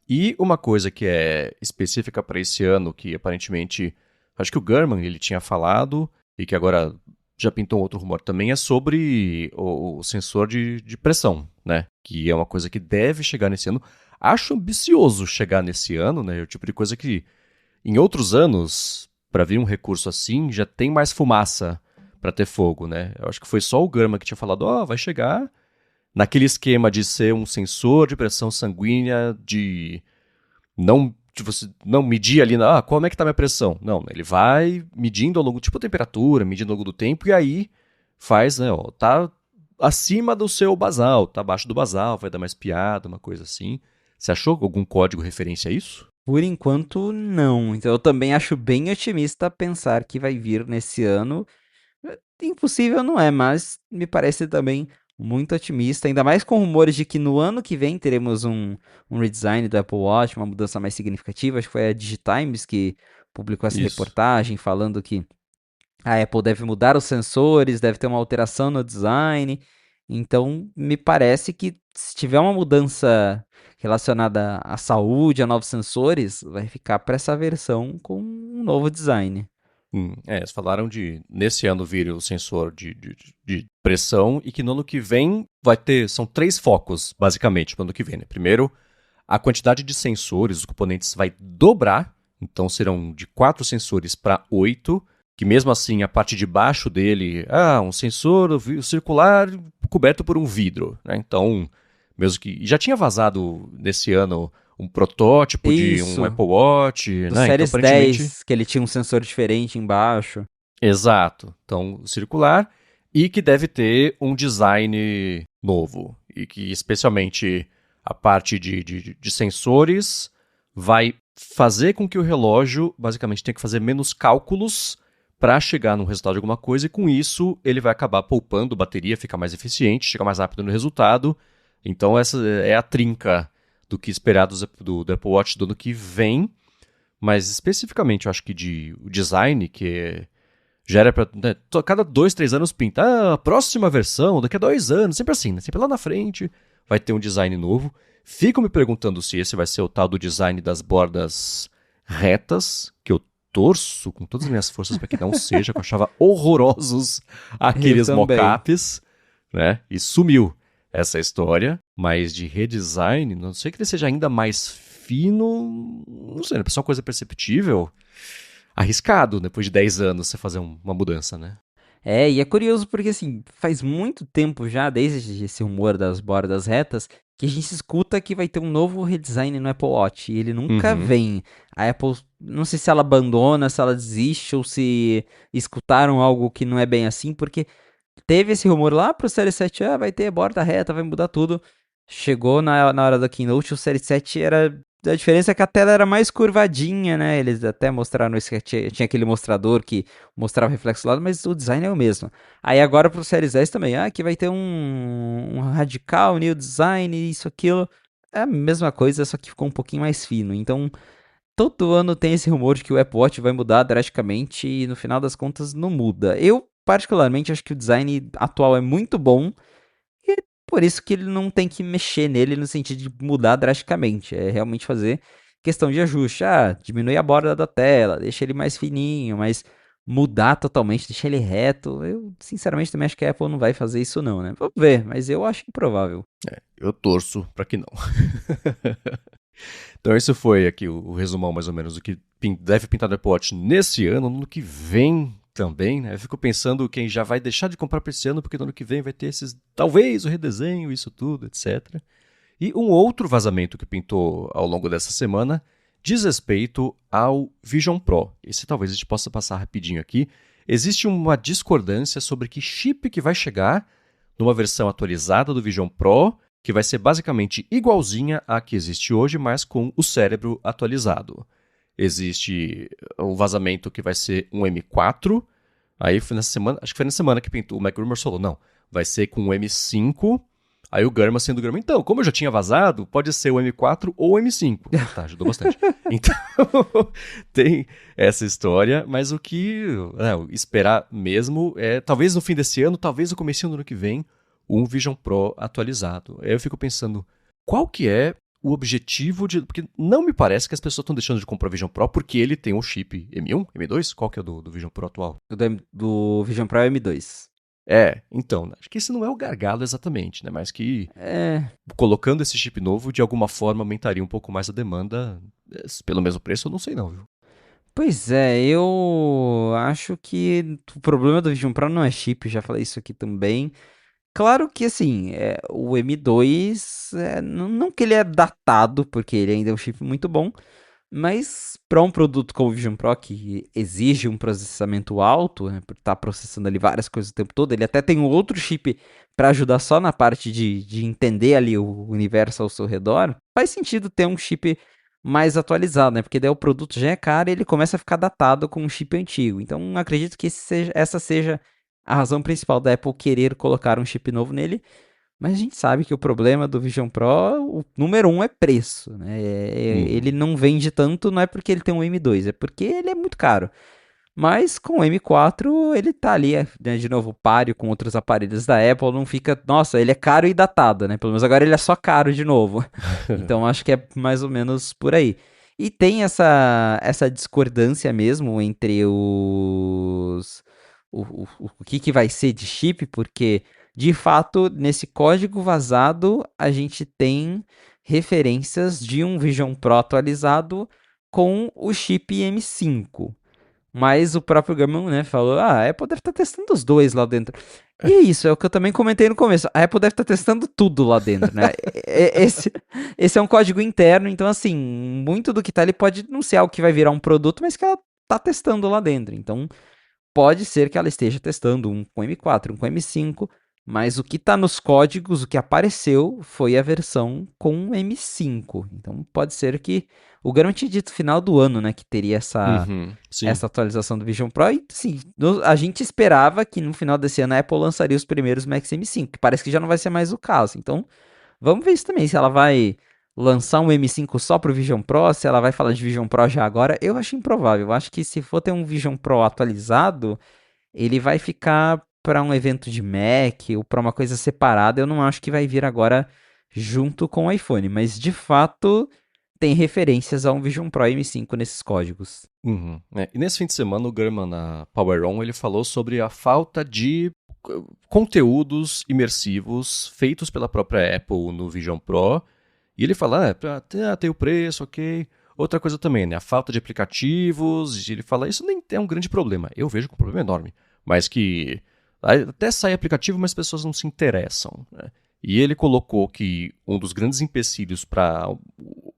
E uma coisa que é específica para esse ano, que aparentemente, acho que o Gurman ele tinha falado, e que agora já pintou um outro rumor também, é sobre o sensor de pressão, né? Que é uma coisa que deve chegar nesse ano. Acho ambicioso chegar nesse ano, né? É o tipo de coisa que em outros anos, para vir um recurso assim, já tem mais fumaça para ter fogo, né? Eu acho que foi só o Gurman que tinha falado, vai chegar naquele esquema de ser um sensor de pressão sanguínea, de você não medir ali, como é que tá minha pressão? Não, ele vai medindo ao longo, tipo a temperatura, medindo ao longo do tempo, e aí faz, né, tá acima do seu basal, tá abaixo do basal, vai dar mais piada, uma coisa assim. Você achou algum código referência a isso? Por enquanto, não. Então eu também acho bem otimista pensar que vai vir nesse ano. Impossível não é, mas me parece também muito otimista, ainda mais com rumores de que no ano que vem teremos um redesign do Apple Watch, uma mudança mais significativa. Acho que foi a Digitimes que publicou essa Isso. reportagem falando que a Apple deve mudar os sensores, deve ter uma alteração no design. Então, me parece que se tiver uma mudança relacionada à saúde, a novos sensores, vai ficar para essa versão com um novo design. Eles falaram de nesse ano vir o sensor de pressão e que no ano que vem vai ter, são 3 focos, basicamente, no ano que vem. Né? Primeiro, a quantidade de sensores, os componentes vai dobrar, então serão de 4 sensores para 8, que mesmo assim a parte de baixo dele, um sensor circular coberto por um vidro. Né? Então, mesmo que já tinha vazado nesse ano um protótipo de um Isso, Apple Watch, do né? Então Series aparentemente 10, que ele tinha um sensor diferente embaixo. exato. Então, circular e que deve ter um design novo. E que, especialmente, a parte de sensores vai fazer com que o relógio, basicamente, tenha que fazer menos cálculos para chegar no resultado de alguma coisa. E, com isso, ele vai acabar poupando bateria, ficar mais eficiente, chegar mais rápido no resultado. Então, essa é a trinca do que esperar do Apple Watch do ano que vem. Mas, especificamente, eu acho que o design, que já era pra. Né, cada 2, 3 anos pinta. A próxima versão, daqui a 2 anos, sempre assim, né? Sempre lá na frente, vai ter um design novo. Fico me perguntando se esse vai ser o tal do design das bordas retas, que eu torço com todas as minhas forças para que não seja, que eu achava horrorosos Eu aqueles também. mockups, né? E sumiu essa história. Mas de redesign, não sei que ele seja ainda mais fino. Não sei, né? Só uma coisa perceptível arriscado, depois de 10 anos, você fazer uma mudança, né? É, e é curioso porque, assim, faz muito tempo já, desde esse rumor das bordas retas, que a gente escuta que vai ter um novo redesign no Apple Watch, e ele nunca Uhum. vem. A Apple, não sei se ela abandona, se ela desiste, ou se escutaram algo que não é bem assim, porque teve esse rumor lá pro Série 7, vai ter borda reta, vai mudar tudo. Chegou na hora da Keynote, o Série 7 era A diferença é que a tela era mais curvadinha, né? Eles até mostraram isso, que tinha aquele mostrador que mostrava o reflexo do lado, mas o design é o mesmo. Aí agora pro Series S também, aqui vai ter um radical new design, isso, aquilo. É a mesma coisa, só que ficou um pouquinho mais fino. Então, todo ano tem esse rumor de que o Apple Watch vai mudar drasticamente e no final das contas não muda. Eu, particularmente, acho que o design atual é muito bom e por isso que ele não tem que mexer nele no sentido de mudar drasticamente. É realmente fazer questão de ajuste. Diminui a borda da tela, deixa ele mais fininho, mas mudar totalmente, deixar ele reto. Eu, sinceramente, também acho que a Apple não vai fazer isso não, né? Vamos ver, mas eu acho improvável. Eu torço pra que não. Então esse foi aqui o resumão mais ou menos do que deve pintar no Apple Watch nesse ano, no ano que vem também, né? Eu fico pensando quem já vai deixar de comprar para esse ano, porque no ano que vem vai ter esses, talvez o redesenho, isso tudo, etc. E um outro vazamento que pintou ao longo dessa semana diz respeito ao Vision Pro. Esse talvez a gente possa passar rapidinho aqui. Existe uma discordância sobre que chip que vai chegar numa versão atualizada do Vision Pro, que vai ser basicamente igualzinha à que existe hoje, mas com o cérebro atualizado. Existe um vazamento que vai ser um M4, aí foi nessa semana, acho que foi na semana que pintou, o MacRumors falou, não, vai ser com o M5, aí o Gurman sendo o Gurman, então, como eu já tinha vazado, pode ser o M4 ou o M5. Tá, ajudou bastante. Então, tem essa história, mas o que esperar mesmo é, talvez no fim desse ano, talvez no comecinho do ano que vem, um Vision Pro atualizado. Aí eu fico pensando, qual que é o objetivo de... Porque não me parece que as pessoas estão deixando de comprar o Vision Pro porque ele tem um chip M1, M2? Qual que é o do Vision Pro atual? O do Vision Pro é M2. Então, acho que esse não é o gargalo exatamente, né? Mas que É, colocando esse chip novo, de alguma forma aumentaria um pouco mais a demanda, pelo mesmo preço, eu não sei não, viu? pois é, eu acho que o problema do Vision Pro não é chip, já falei isso aqui também. Claro que assim, o M2, não que ele é datado, porque ele ainda é um chip muito bom, mas para um produto como o Vision Pro, que exige um processamento alto, né, por estar processando ali várias coisas o tempo todo, ele até tem um outro chip para ajudar só na parte de entender ali o universo ao seu redor, faz sentido ter um chip mais atualizado, né? Porque daí o produto já é caro e ele começa a ficar datado com um chip antigo. Então, acredito que essa seja a razão principal da Apple querer colocar um chip novo nele. Mas a gente sabe que o problema do Vision Pro, o número um é preço, né? Uhum. Ele não vende tanto, não é porque ele tem um M2, é porque ele é muito caro. Mas com o M4 ele tá ali, né, de novo, páreo com outros aparelhos da Apple, não fica, nossa, ele é caro e datado, né? Pelo menos agora ele é só caro de novo. Então acho que é mais ou menos por aí. E tem essa discordância mesmo entre o que vai ser de chip, porque de fato nesse código vazado a gente tem referências de um Vision Pro atualizado com o chip M5. Mas o próprio Gurman, né, falou, a Apple deve estar testando os dois lá dentro. E é isso, é o que eu também comentei no começo. A Apple deve estar testando tudo lá dentro, né? Esse é um código interno, então assim, muito do que tá ali pode não ser algo que vai virar um produto, mas que ela tá testando lá dentro. Então, pode ser que ela esteja testando um com M4, um com M5, mas o que está nos códigos, o que apareceu, foi a versão com M5. Então pode ser que o Garmin tinha dito final do ano, né, que teria Uhum, sim. essa atualização do Vision Pro. E sim, a gente esperava que no final desse ano a Apple lançaria os primeiros Max M5, que parece que já não vai ser mais o caso. Então vamos ver isso também, se ela vai lançar um M5 só pro Vision Pro, se ela vai falar de Vision Pro já agora, eu acho improvável. Eu acho que se for ter um Vision Pro atualizado, ele vai ficar para um evento de Mac ou para uma coisa separada. Eu não acho que vai vir agora junto com o iPhone, mas de fato tem referências a um Vision Pro M5 nesses códigos. Uhum. E nesse fim de semana, o Gurman, na Power On, ele falou sobre a falta de conteúdos imersivos feitos pela própria Apple no Vision Pro. E ele fala, tem o preço, ok. Outra coisa também, né? A falta de aplicativos. E ele fala, isso nem é um grande problema. Eu vejo que é um problema enorme. Mas que até sai aplicativo, mas as pessoas não se interessam, né? E ele colocou que um dos grandes empecilhos para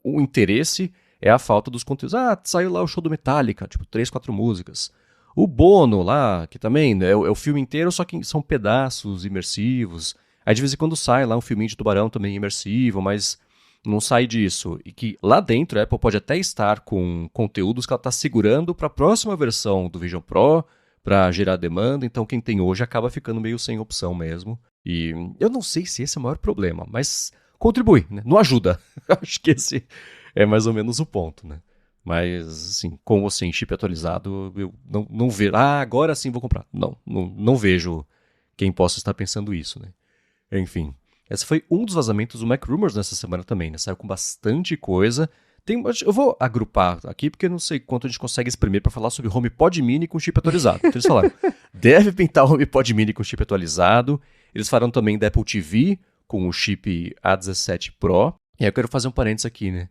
o interesse é a falta dos conteúdos. Saiu lá o show do Metallica, tipo, 3, 4 músicas. O Bono lá, que também né, é o filme inteiro, só que são pedaços imersivos. Aí de vez em quando sai lá um filminho de tubarão também imersivo, mas não sai disso. E que lá dentro a Apple pode até estar com conteúdos que ela está segurando para a próxima versão do Vision Pro, para gerar demanda. Então quem tem hoje acaba ficando meio sem opção mesmo. E eu não sei se esse é o maior problema, mas contribui, né? Não ajuda. Acho que esse é mais ou menos o ponto, né? Mas, assim, com ou sem chip atualizado, eu não vejo. Ah, agora sim vou comprar. Não vejo quem possa estar pensando isso, né? Enfim, esse foi um dos vazamentos do Mac Rumors nessa semana também, né? Saiu com bastante coisa. Eu vou agrupar aqui, porque eu não sei quanto a gente consegue exprimir para falar sobre HomePod Mini com chip atualizado. Então eles falaram, deve pintar o HomePod Mini com chip atualizado. Eles falaram também da Apple TV com o chip A17 Pro. E aí eu quero fazer um parênteses aqui, né?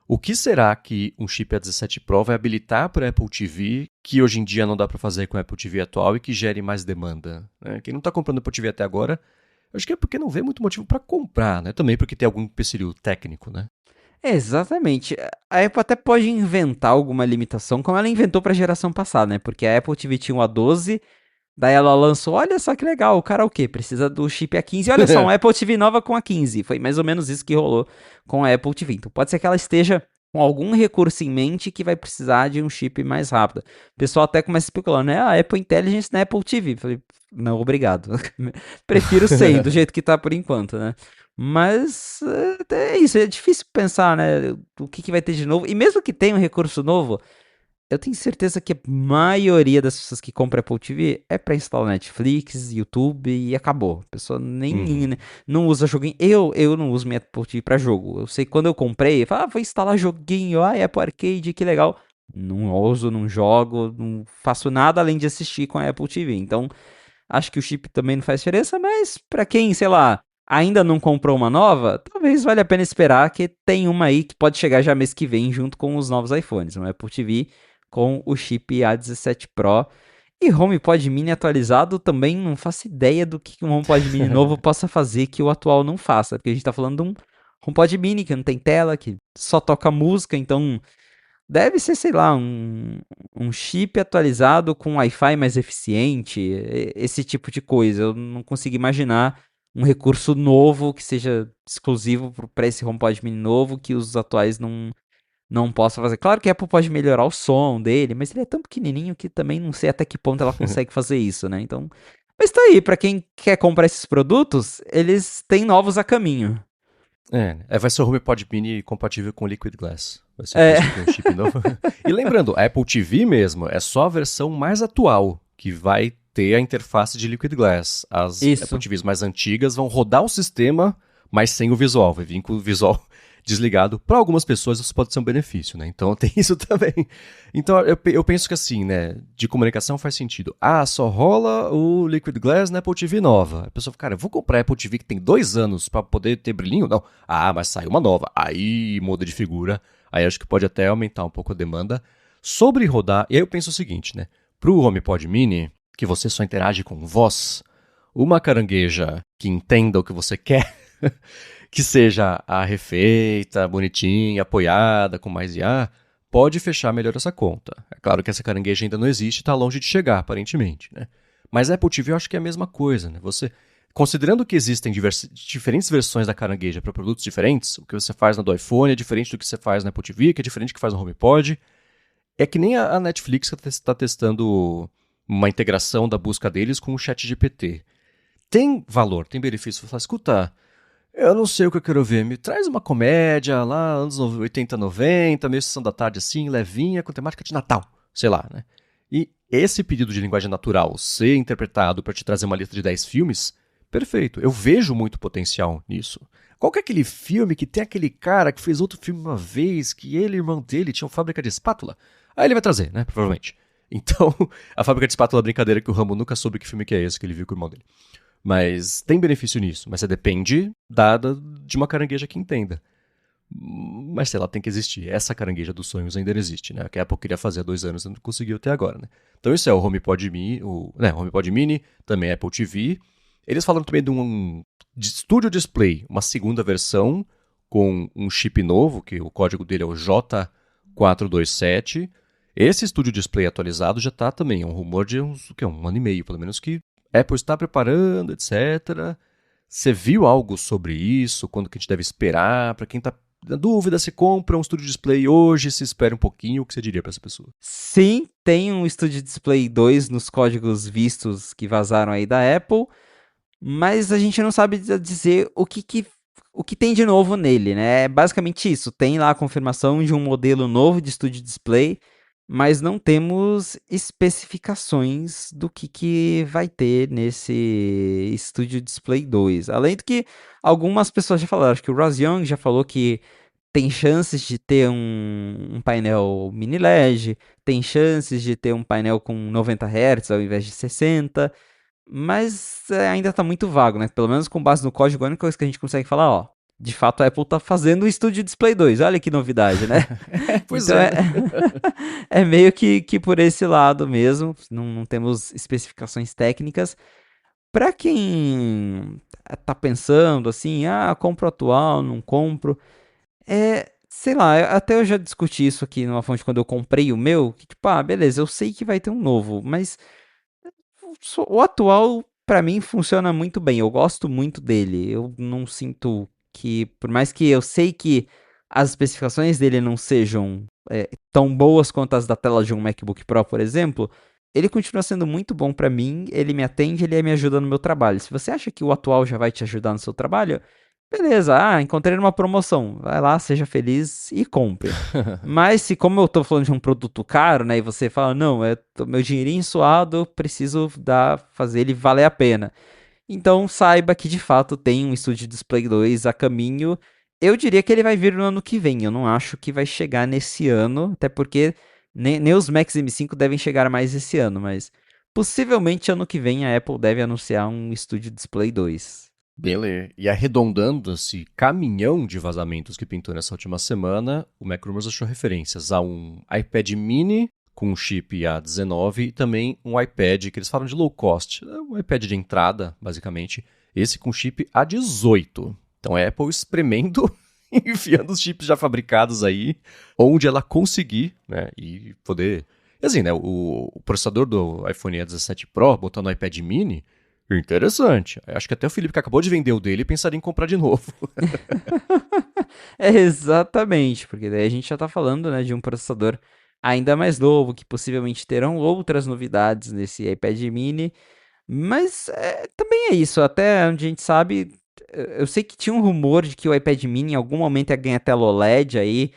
O que será que um chip A17 Pro vai habilitar para a Apple TV que hoje em dia não dá para fazer com a Apple TV atual e que gere mais demanda? Né? Quem não está comprando Apple TV até agora, acho que é porque não vê muito motivo para comprar, né? Também porque tem algum empecilho técnico, né? Exatamente. A Apple até pode inventar alguma limitação, como ela inventou para a geração passada, né? Porque a Apple TV tinha um A12, daí ela lançou, olha só que legal, o karaokê, precisa do chip A15, olha só, uma Apple TV nova com A15. Foi mais ou menos isso que rolou com a Apple TV. Então pode ser que ela esteja com algum recurso em mente que vai precisar de um chip mais rápido. O pessoal até começa especulando, né? A Apple Intelligence na Apple TV. Falei, não, obrigado. Prefiro sem, do jeito que tá por enquanto, né? Mas é isso, é difícil pensar, né? O que vai ter de novo. E mesmo que tenha um recurso novo, eu tenho certeza que a maioria das pessoas que compram Apple TV é pra instalar Netflix, YouTube e acabou. A pessoa nem não usa joguinho. Eu não uso minha Apple TV pra jogo. Eu sei que quando eu comprei, eu falei, vou instalar joguinho, Apple Arcade, que legal. Não uso, não jogo, não faço nada além de assistir com a Apple TV. Então, acho que o chip também não faz diferença, mas pra quem, sei lá, ainda não comprou uma nova, talvez valha a pena esperar que tem uma aí que pode chegar já mês que vem junto com os novos iPhones, uma Apple TV com o chip A17 Pro. E HomePod Mini atualizado também não faço ideia do que um HomePod Mini novo possa fazer que o atual não faça, porque a gente tá falando de um HomePod Mini que não tem tela, que só toca música, então deve ser, sei lá, um chip atualizado com Wi-Fi mais eficiente, esse tipo de coisa. Eu não consigo imaginar um recurso novo que seja exclusivo para esse HomePod Mini novo que os atuais não possam fazer. Claro que a Apple pode melhorar o som dele, mas ele é tão pequenininho que também não sei até que ponto ela consegue fazer isso, né? Então, mas tá aí, para quem quer comprar esses produtos, eles têm novos a caminho. Vai ser o HomePod Mini compatível com Liquid Glass. Vai ser É. por isso que tem um chip novo. E lembrando, a Apple TV mesmo é só a versão mais atual que vai ter a interface de Liquid Glass. As Isso. Apple TVs mais antigas vão rodar o sistema, mas sem o visual. Vai vir com o visual desligado. Para algumas pessoas isso pode ser um benefício, né? Então tem isso também. Então eu penso que assim, né? De comunicação faz sentido. Ah, só rola o Liquid Glass na Apple TV nova. A pessoa fala, cara, eu vou comprar a Apple TV que tem 2 anos para poder ter brilhinho? Não. Ah, mas saiu uma nova. Aí muda de figura. Aí acho que pode até aumentar um pouco a demanda. Sobre rodar, e aí eu penso o seguinte, né? Pro HomePod Mini, que você só interage com voz, uma carangueja que entenda o que você quer, que seja a refeita, bonitinha, apoiada, com mais IA, pode fechar melhor essa conta. É claro que essa carangueja ainda não existe, está longe de chegar, aparentemente, né? Mas a Apple TV eu acho que é a mesma coisa, né? Você, considerando que existem diferentes versões da carangueja para produtos diferentes, o que você faz na do iPhone é diferente do que você faz na Apple TV, que é diferente do que faz no HomePod. É que nem a Netflix que está testando uma integração da busca deles com o ChatGPT. Tem valor, tem benefício. Você fala, escuta, eu não sei o que eu quero ver. Me traz uma comédia lá, anos 80, 90, meio sessão da tarde assim, levinha, com temática de Natal. Sei lá, né? E esse pedido de linguagem natural ser interpretado para te trazer uma lista de 10 filmes, perfeito. Eu vejo muito potencial nisso. Qual que é aquele filme que tem aquele cara que fez outro filme uma vez, que ele e o irmão dele tinham fábrica de espátula? Aí ele vai trazer, né? Provavelmente. Então, a fábrica de espátula é brincadeira que o Rambo nunca soube que filme que é esse que ele viu com o irmão dele. Mas tem benefício nisso, mas você depende de uma carangueja que entenda. Mas sei lá, tem que existir. Essa carangueja dos sonhos ainda existe, né? Que a Apple queria fazer há 2 anos e não conseguiu até agora, né? Então isso é o HomePod Mini, HomePod Mini, também é Apple TV. Eles falaram também de Studio Display, uma segunda versão com um chip novo, que o código dele é o J427. Esse Studio Display atualizado já está também, é um rumor de um ano e meio, pelo menos, que Apple está preparando, etc. Você viu algo sobre isso? Quando que a gente deve esperar? Para quem está na dúvida se compra um Studio Display hoje, se espera um pouquinho, o que você diria para essa pessoa? Sim, tem um Studio Display 2 nos códigos vistos que vazaram aí da Apple, mas a gente não sabe dizer o que tem de novo nele, né? É basicamente isso. Tem lá a confirmação de um modelo novo de Studio Display, mas não temos especificações do que vai ter nesse Studio Display 2. Além do que algumas pessoas já falaram, acho que o Ross Young já falou que tem chances de ter um painel mini LED, tem chances de ter um painel com 90 Hz ao invés de 60, mas ainda está muito vago, né? Pelo menos com base no código, a única coisa que a gente consegue falar, ó, de fato a Apple está fazendo o Studio Display 2, olha que novidade, né? Pois Então é, é, né? é meio que por esse lado mesmo, não temos especificações técnicas. Para quem tá pensando assim, compro atual, não compro, sei lá, até eu já discuti isso aqui numa fonte quando eu comprei o meu, que tipo, beleza, eu sei que vai ter um novo, mas o atual pra mim funciona muito bem, eu gosto muito dele. Eu não sinto que, por mais que eu sei que as especificações dele não sejam tão boas quanto as da tela de um MacBook Pro, por exemplo, ele continua sendo muito bom pra mim, ele me atende, ele me ajuda no meu trabalho. Se você acha que o atual já vai te ajudar no seu trabalho, beleza, encontrei numa promoção. Vai lá, seja feliz e compre. Mas se, como eu tô falando de um produto caro, né, e você fala, não, meu dinheirinho suado, eu preciso fazer ele valer a pena. Então saiba que de fato tem um Studio Display 2 a caminho. Eu diria que ele vai vir no ano que vem. Eu não acho que vai chegar nesse ano, até porque nem os Macs M5 devem chegar mais esse ano, mas possivelmente ano que vem a Apple deve anunciar um Studio Display 2. Beleza. E arredondando esse caminhão de vazamentos que pintou nessa última semana, o Macrumors achou referências a um iPad mini com um chip A19 e também um iPad que eles falam de low cost, um iPad de entrada, basicamente, esse com chip A18. Então a Apple espremendo, enfiando os chips já fabricados aí, onde ela conseguir, né, e poder... Assim, né, o processador do iPhone A17 Pro, botando no iPad mini, interessante. Acho que até o Felipe, que acabou de vender o dele, pensaria em comprar de novo. Exatamente, porque daí a gente já está falando, né, de um processador ainda mais novo, que possivelmente terão outras novidades nesse iPad mini, mas também é isso, até onde a gente sabe, eu sei que tinha um rumor de que o iPad mini em algum momento ia ganhar tela OLED aí,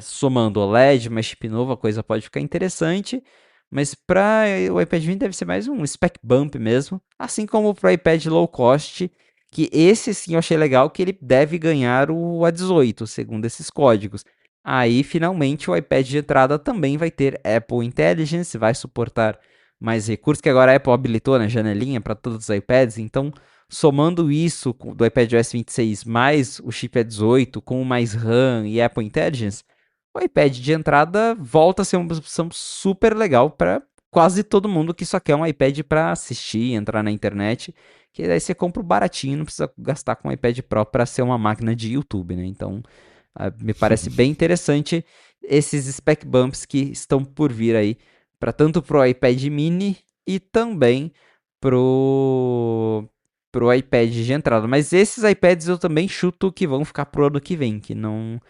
somando OLED, mais chip novo, a coisa pode ficar interessante, mas para o iPad mini deve ser mais um spec bump mesmo, assim como para o iPad low cost, que esse sim eu achei legal, que ele deve ganhar o A18, segundo esses códigos. Aí, finalmente, o iPad de entrada também vai ter Apple Intelligence, vai suportar mais recursos, que agora a Apple habilitou na janelinha para todos os iPads, então, somando isso do iPadOS 26 mais o chip A18, com mais RAM e Apple Intelligence, o iPad de entrada volta a ser uma opção super legal para quase todo mundo que só quer um iPad para assistir, entrar na internet, que daí você compra o baratinho, não precisa gastar com o iPad Pro para ser uma máquina de YouTube, né? Então, me parece bem interessante esses spec bumps que estão por vir aí, para tanto pro iPad mini e também pro iPad de entrada. Mas esses iPads eu também chuto que vão ficar pro ano que vem, que não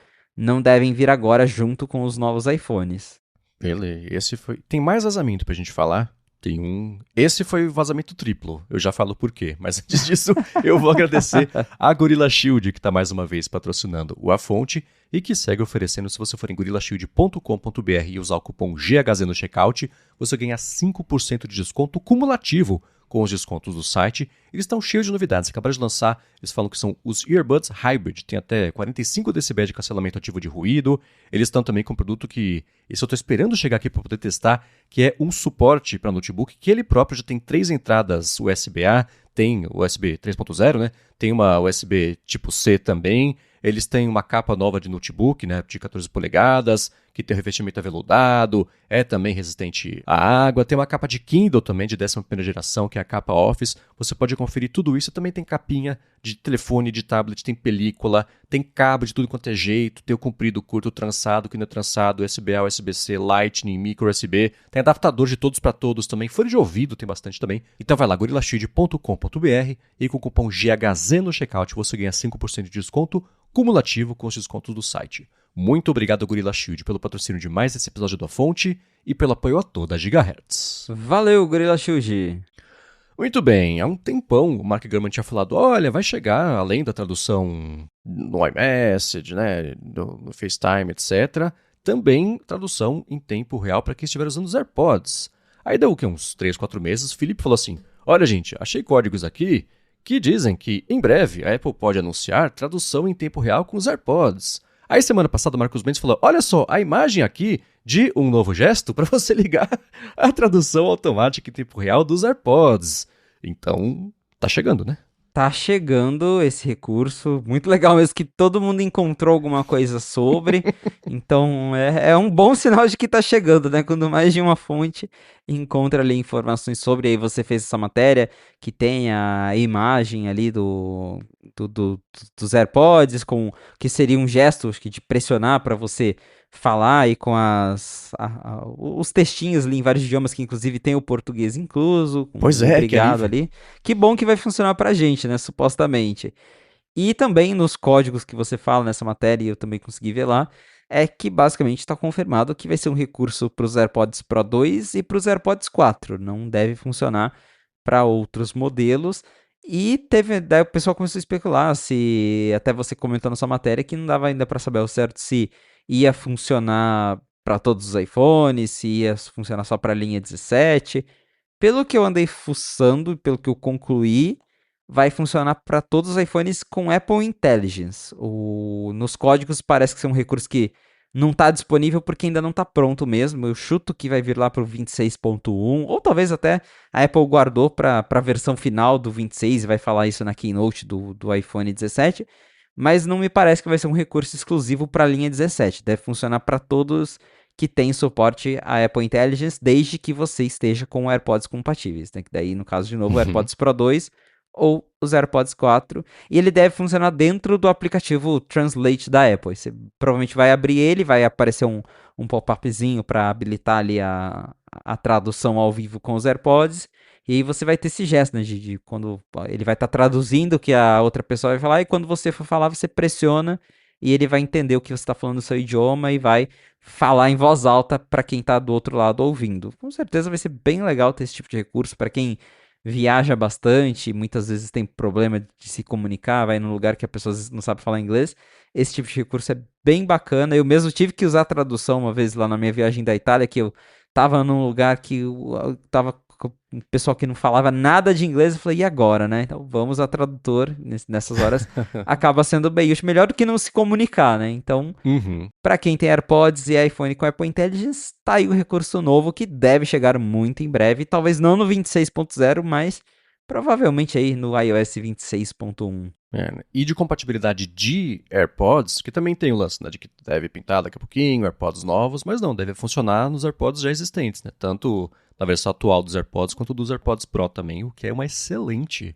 devem vir agora junto com os novos iPhones. Beleza, esse foi. Tem mais vazamento pra gente falar? Tem um. Esse foi o vazamento triplo. Eu já falo por quê. Mas antes disso, eu vou agradecer a Gorilla Shield, que está mais uma vez patrocinando o A Fonte e que segue oferecendo, se você for em gorillashield.com.br e usar o cupom GHZ no checkout, você ganha 5% de desconto cumulativo com os descontos do site. Eles estão cheios de novidades. Acabaram de lançar, eles falam que são os Earbuds Hybrid. Tem até 45 dB de cancelamento ativo de ruído. Eles estão também com um produto que, esse eu estou esperando chegar aqui para poder testar, que é um suporte para notebook, que ele próprio já tem 3 entradas USB-A, tem USB 3.0, né? Tem uma USB tipo C também. Eles têm uma capa nova de notebook, né, de 14 polegadas, que tem revestimento aveludado, é também resistente à água. Tem uma capa de Kindle também, de 11ª geração, que é a capa Office. Você pode conferir tudo isso. Também tem capinha de telefone, de tablet, tem película, tem cabo de tudo quanto é jeito. Tem o comprido, o curto, o trançado, o que não é trançado, USB-A, USB-C, Lightning, micro USB. Tem adaptador de todos para todos também. Fone de ouvido tem bastante também. Então vai lá, gorillashield.com.br e com o cupom GHZ no checkout você ganha 5% de desconto cumulativo com os descontos do site. Muito obrigado, Gorilla Shield, pelo patrocínio de mais esse episódio da Fonte e pelo apoio a toda a Gigahertz. Valeu, Gorilla Shield! Muito bem, há um tempão o Mark Gurman tinha falado, olha, vai chegar, além da tradução no iMessage, né, no FaceTime, etc., também tradução em tempo real para quem estiver usando os AirPods. Aí deu uns 3, 4 meses, o Felipe falou assim, olha gente, achei códigos aqui que dizem que em breve a Apple pode anunciar tradução em tempo real com os AirPods. Aí semana passada o Marcos Mendes falou, olha só, a imagem aqui de um novo gesto para você ligar a tradução automática em tempo real dos AirPods. Então, tá chegando, né? Tá chegando esse recurso, muito legal mesmo que todo mundo encontrou alguma coisa sobre, então é um bom sinal de que tá chegando, né? Quando mais de uma fonte encontra ali informações sobre, aí você fez essa matéria que tem a imagem ali dos AirPods, com que seria um gesto acho que de pressionar para você falar e com os textinhos ali em vários idiomas, que inclusive tem o português incluso, com Pois um é, obrigado ali. Que bom que vai funcionar pra gente, né, supostamente. E também nos códigos que você fala nessa matéria, e eu também consegui ver lá, é que basicamente está confirmado que vai ser um recurso para os AirPods Pro 2 e para os AirPods 4. Não deve funcionar para outros modelos. E daí o pessoal começou a especular, se até você comentou na sua matéria, que não dava ainda para saber ao certo se ia funcionar para todos os iPhones, se ia funcionar só para a linha 17. Pelo que eu andei fuçando, pelo que eu concluí, vai funcionar para todos os iPhones com Apple Intelligence. Nos códigos parece que é um recurso que não está disponível porque ainda não está pronto mesmo. Eu chuto que vai vir lá para o 26.1, ou talvez até a Apple guardou para a versão final do 26 e vai falar isso na keynote do iPhone 17. Mas não me parece que vai ser um recurso exclusivo para a linha 17. Deve funcionar para todos que têm suporte à Apple Intelligence, desde que você esteja com AirPods compatíveis. Né? Que daí, no caso, de novo, o AirPods Pro 2 ou os AirPods 4. E ele deve funcionar dentro do aplicativo Translate da Apple. Você provavelmente vai abrir ele, vai aparecer um pop-upzinho para habilitar ali a tradução ao vivo com os AirPods. E aí você vai ter esse gesto, né, de quando ele vai estar traduzindo o que a outra pessoa vai falar, e quando você for falar, você pressiona e ele vai entender o que você está falando no seu idioma e vai falar em voz alta para quem está do outro lado ouvindo. Com certeza vai ser bem legal ter esse tipo de recurso para quem viaja bastante, muitas vezes tem problema de se comunicar, vai num lugar que a pessoa não sabe falar inglês. Esse tipo de recurso é bem bacana. Eu mesmo tive que usar a tradução uma vez lá na minha viagem da Itália, que eu tava num lugar que eu tava com um pessoal que não falava nada de inglês, eu falei, e agora, né? Então vamos a tradutor nessas horas. Acaba sendo bem útil, melhor do que não se comunicar, né? Então, para quem tem AirPods e iPhone com Apple Intelligence, tá aí o recurso novo que deve chegar muito em breve, talvez não no 26.0, mas provavelmente aí no iOS 26.1. E de compatibilidade de AirPods, que também tem o lance, né, de que deve pintar daqui a pouquinho, AirPods novos, mas não, deve funcionar nos AirPods já existentes, né, tanto na versão atual dos AirPods quanto dos AirPods Pro também, o que é uma excelente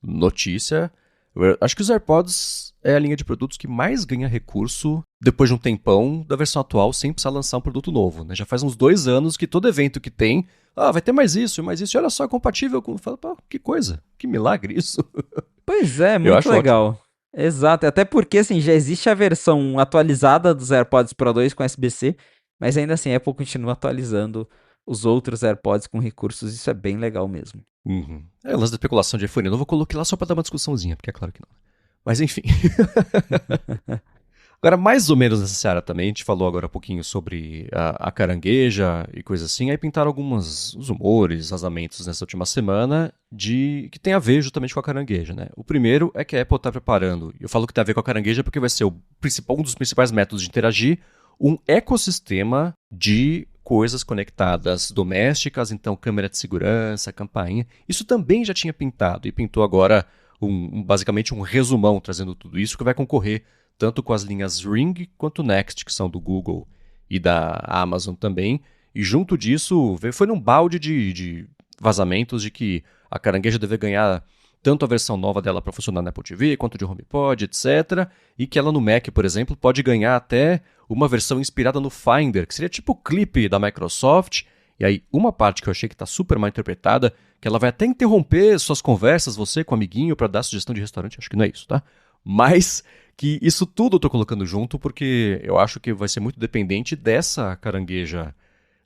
notícia. Eu acho que os AirPods é a linha de produtos que mais ganha recurso depois de um tempão da versão atual, sem precisar lançar um produto novo, né, já faz uns 2 anos que todo evento que tem, vai ter mais isso, e olha só, é compatível com... Fala, pô, que coisa, que milagre isso. Pois é, muito legal. Ótimo. Exato, até porque assim, já existe a versão atualizada dos AirPods Pro 2 com USB-C, mas ainda assim a Apple continua atualizando os outros AirPods com recursos, isso é bem legal mesmo. É o lance da especulação de iPhone, eu não vou colocar lá só pra dar uma discussãozinha, porque é claro que não. Mas enfim. Agora, mais ou menos nessa seara também, a gente falou agora um pouquinho sobre a carangueja e coisa assim, aí pintaram alguns rumores, vazamentos nessa última semana que tem a ver justamente com a carangueja, né? O primeiro é que a Apple está preparando, eu falo que tem a ver com a carangueja porque vai ser um dos principais métodos de interagir, um ecossistema de coisas conectadas domésticas, então câmera de segurança, campainha, isso também já tinha pintado e pintou agora basicamente um resumão trazendo tudo isso que vai concorrer tanto com as linhas Ring quanto Next, que são do Google e da Amazon também. E junto disso, foi num balde de vazamentos de que a carangueja deve ganhar tanto a versão nova dela para funcionar na Apple TV, quanto de HomePod, etc. E que ela no Mac, por exemplo, pode ganhar até uma versão inspirada no Finder, que seria tipo o clipe da Microsoft. E aí, uma parte que eu achei que está super mal interpretada, que ela vai até interromper suas conversas, você com o amiguinho, para dar sugestão de restaurante, acho que não é isso, tá? Mas que isso tudo eu tô colocando junto porque eu acho que vai ser muito dependente dessa carangueja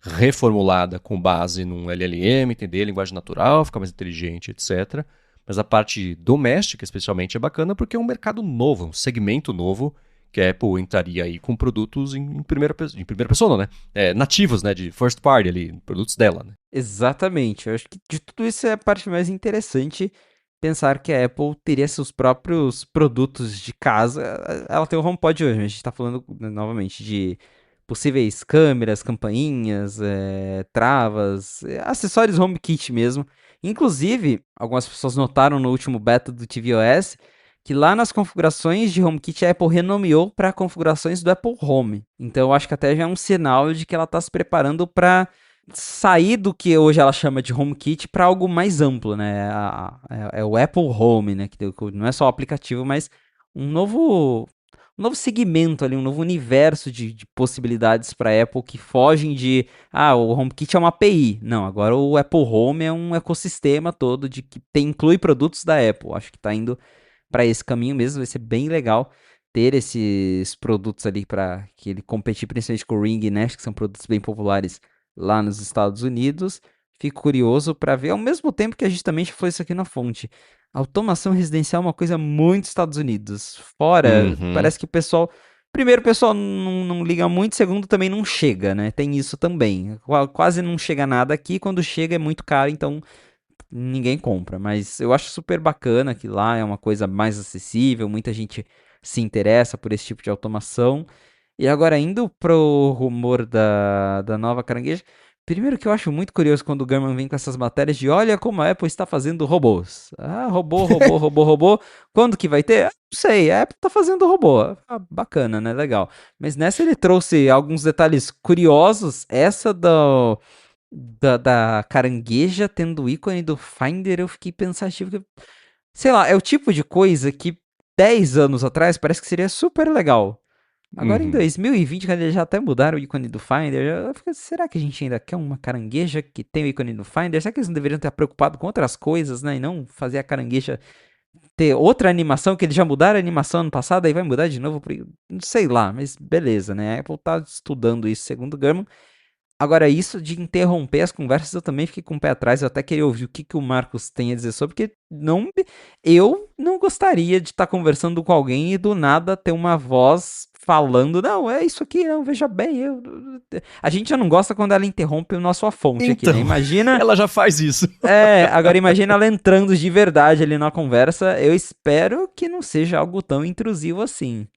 reformulada com base num LLM, entender linguagem natural, ficar mais inteligente, etc. Mas a parte doméstica, especialmente, é bacana porque é um mercado novo, um segmento novo, que a Apple entraria aí com produtos em primeira pessoa, não, né? Nativos, né? De first party ali, produtos dela, né? Exatamente. Eu acho que de tudo isso é a parte mais interessante pensar que a Apple teria seus próprios produtos de casa. Ela tem o HomePod hoje, mas a gente está falando novamente de possíveis câmeras, campainhas, travas, acessórios HomeKit mesmo. Inclusive, algumas pessoas notaram no último beta do tvOS que lá nas configurações de HomeKit a Apple renomeou para configurações do Apple Home. Então eu acho que até já é um sinal de que ela está se preparando para sair do que hoje ela chama de HomeKit para algo mais amplo, né? É o Apple Home, né? Que não é só o aplicativo, mas um novo segmento ali, um novo universo de possibilidades para a Apple que fogem de, o HomeKit é uma API. Não, agora o Apple Home é um ecossistema todo de que inclui produtos da Apple. Acho que está indo para esse caminho mesmo, vai ser bem legal ter esses produtos ali para que ele competir principalmente com o Ring e Nest, que são produtos bem populares lá nos Estados Unidos. Fico curioso para ver, ao mesmo tempo que a gente também já falou isso aqui na fonte. Automação residencial é uma coisa muito Estados Unidos. Fora, Uhum. parece que o pessoal. Primeiro, o pessoal não liga muito, segundo, também não chega, né? Tem isso também. Quase não chega nada aqui, quando chega é muito caro, então ninguém compra. Mas eu acho super bacana que lá é uma coisa mais acessível, muita gente se interessa por esse tipo de automação. E agora, indo pro rumor da nova carangueja, primeiro que eu acho muito curioso quando o Gurman vem com essas matérias de olha como a Apple está fazendo robôs. Ah, robô, robô, robô, robô. Quando que vai ter? Não sei, a Apple está fazendo robô. Ah, bacana, né? Legal. Mas nessa ele trouxe alguns detalhes curiosos. Essa da carangueja tendo o ícone do Finder, eu fiquei pensativo. Sei lá, é o tipo de coisa que 10 anos atrás parece que seria super legal. Agora em Uhum. 2020, quando eles já até mudaram o ícone do Finder, eu fico, será que a gente ainda quer uma carangueja que tem o ícone do Finder? Será que eles não deveriam estar preocupados com outras coisas, né? E não fazer a carangueja ter outra animação, que eles já mudaram a animação ano passado, aí vai mudar de novo? Não sei lá, mas beleza, né? A Apple tá estudando isso, segundo o Gurman. Agora, isso de interromper as conversas, eu também fiquei com o pé atrás. Eu até queria ouvir o que o Marcos tem a dizer sobre, porque eu não gostaria de estar conversando com alguém e do nada ter uma voz falando, não, é isso aqui, não, veja bem. A gente já não gosta quando ela interrompe o nosso fonte aqui, né? Então, Imagina. ela já faz isso. Agora imagina ela entrando de verdade ali na conversa. Eu espero que não seja algo tão intrusivo assim.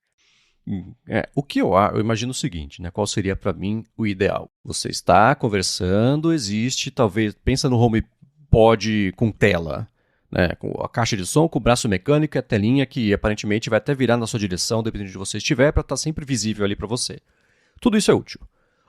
O que eu imagino o seguinte, né? Qual seria para mim o ideal? Você está conversando, existe, talvez, pensa no HomePod com tela, né? Com a caixa de som, com o braço mecânico e a telinha que aparentemente vai até virar na sua direção, dependendo de onde você estiver, para estar sempre visível ali para você. Tudo isso é útil.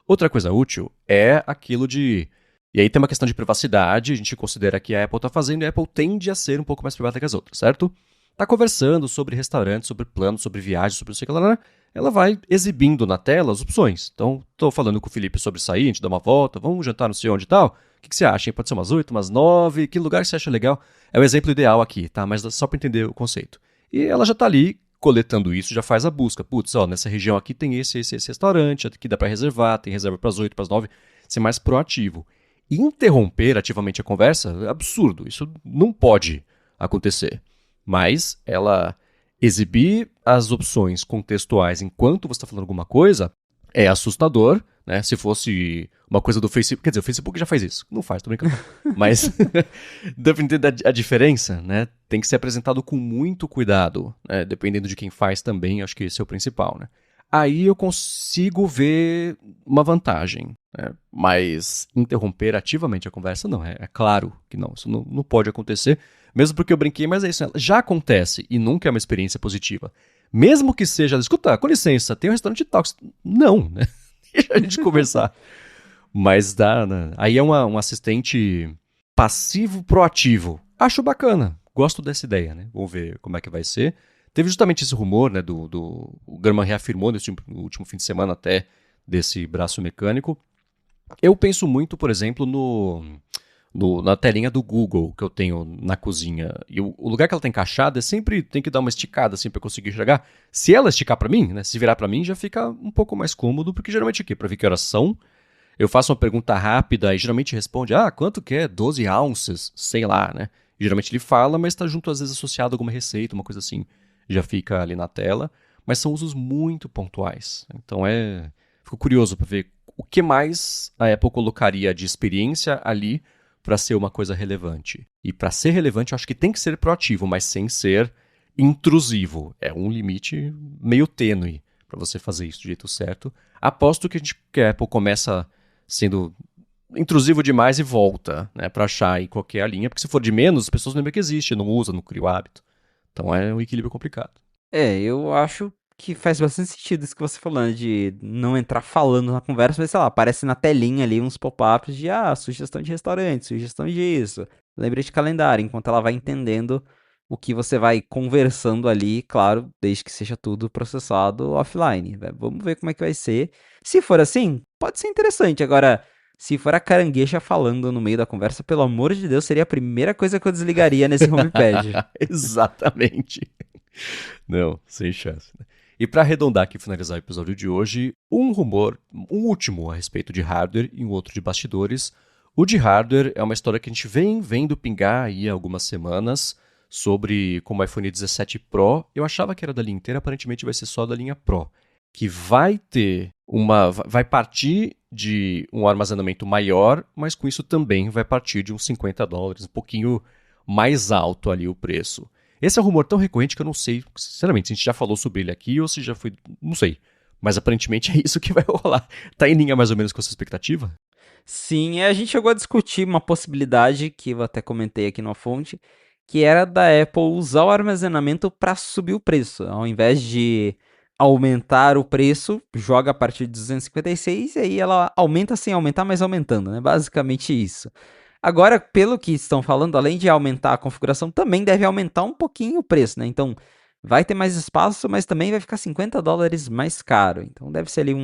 Outra coisa útil é aquilo de. E aí tem uma questão de privacidade, a gente considera que a Apple está fazendo e a Apple tende a ser um pouco mais privada que as outras, certo? Tá conversando sobre restaurantes, sobre planos, sobre viagens, sobre não sei o que lá, ela vai exibindo na tela as opções. Então, tô falando com o Felipe sobre sair, a gente dá uma volta, vamos jantar não sei onde e tal. O que você acha? Hein? Pode ser umas 8, umas 9, que lugar você acha legal? É o exemplo ideal aqui, tá? Mas só para entender o conceito. E ela já tá ali coletando isso, já faz a busca. Putz, ó, nessa região aqui tem esse restaurante, aqui dá para reservar, tem reserva para as 8, para as 9. Ser mais proativo. Interromper ativamente a conversa é absurdo. Isso não pode acontecer. Mas ela exibir as opções contextuais enquanto você está falando alguma coisa é assustador, né? Se fosse uma coisa do Facebook, quer dizer, o Facebook já faz isso. Não faz, tô brincando. Mas dá pra entender a diferença, né? Tem que ser apresentado com muito cuidado, né? Dependendo de quem faz também, acho que esse é o principal, né? Aí eu consigo ver uma vantagem, né? Mas interromper ativamente a conversa, não. É claro que não. Isso não pode acontecer. Mesmo porque eu brinquei, mas é isso. Já acontece e nunca é uma experiência positiva. Mesmo que seja, escuta, com licença, tem um restaurante tal. Não, né? Deixa a gente conversar. Mas dá, né? Aí é um assistente passivo proativo. Acho bacana. Gosto dessa ideia, né? Vamos ver como é que vai ser. Teve justamente esse rumor, né? O Gurman reafirmou no último fim de semana até desse braço mecânico. Eu penso muito, por exemplo, no na telinha do Google que eu tenho na cozinha. E o lugar que ela tá encaixada, sempre tem que dar uma esticada assim pra eu conseguir enxergar. Se ela esticar pra mim, né, se virar pra mim, já fica um pouco mais cômodo, porque geralmente o quê? Pra ver que horas são, eu faço uma pergunta rápida e geralmente responde, quanto que é? 12 ounces? Sei lá, né? E geralmente ele fala, mas tá junto às vezes associado a alguma receita, uma coisa assim. Já fica ali na tela. Mas são usos muito pontuais. Então fico curioso pra ver o que mais a Apple colocaria de experiência ali para ser uma coisa relevante. E para ser relevante, eu acho que tem que ser proativo, mas sem ser intrusivo. É um limite meio tênue para você fazer isso do jeito certo. Aposto que a Apple começa sendo intrusivo demais e volta, né, para achar aí qualquer a linha, porque se for de menos, as pessoas não lembram que existe, não usa, não cria o hábito. Então é um equilíbrio complicado. Eu acho que faz bastante sentido isso que você falou, né, de não entrar falando na conversa, mas sei lá, aparece na telinha ali uns pop-ups de sugestão de restaurante, sugestão disso, lembrete de calendário, enquanto ela vai entendendo o que você vai conversando ali, claro, desde que seja tudo processado offline. Vamos ver como é que vai ser. Se for assim, pode ser interessante. Agora, se for a carangueja falando no meio da conversa, pelo amor de Deus, seria a primeira coisa que eu desligaria nesse HomePad. Exatamente. Não, sem chance. Né? E para arredondar aqui e finalizar o episódio de hoje, um rumor, um último a respeito de hardware e um outro de bastidores. O de hardware é uma história que a gente vem vendo pingar aí há algumas semanas sobre como o iPhone 17 Pro, eu achava que era da linha inteira, aparentemente vai ser só da linha Pro, que vai partir de um armazenamento maior, mas com isso também vai partir de uns $50, um pouquinho mais alto ali o preço. Esse é um rumor tão recorrente que eu não sei, sinceramente, se a gente já falou sobre ele aqui ou se já foi, não sei. Mas aparentemente é isso que vai rolar. Tá em linha mais ou menos com a sua expectativa? Sim, a gente chegou a discutir uma possibilidade que eu até comentei aqui na fonte, que era da Apple usar o armazenamento para subir o preço. Ao invés de aumentar o preço, joga a partir de 256 e aí ela aumenta sem aumentar, mas aumentando, né? Basicamente isso. Agora, pelo que estão falando, além de aumentar a configuração, também deve aumentar um pouquinho o preço, né? Então, vai ter mais espaço, mas também vai ficar $50 mais caro. Então, deve ser ali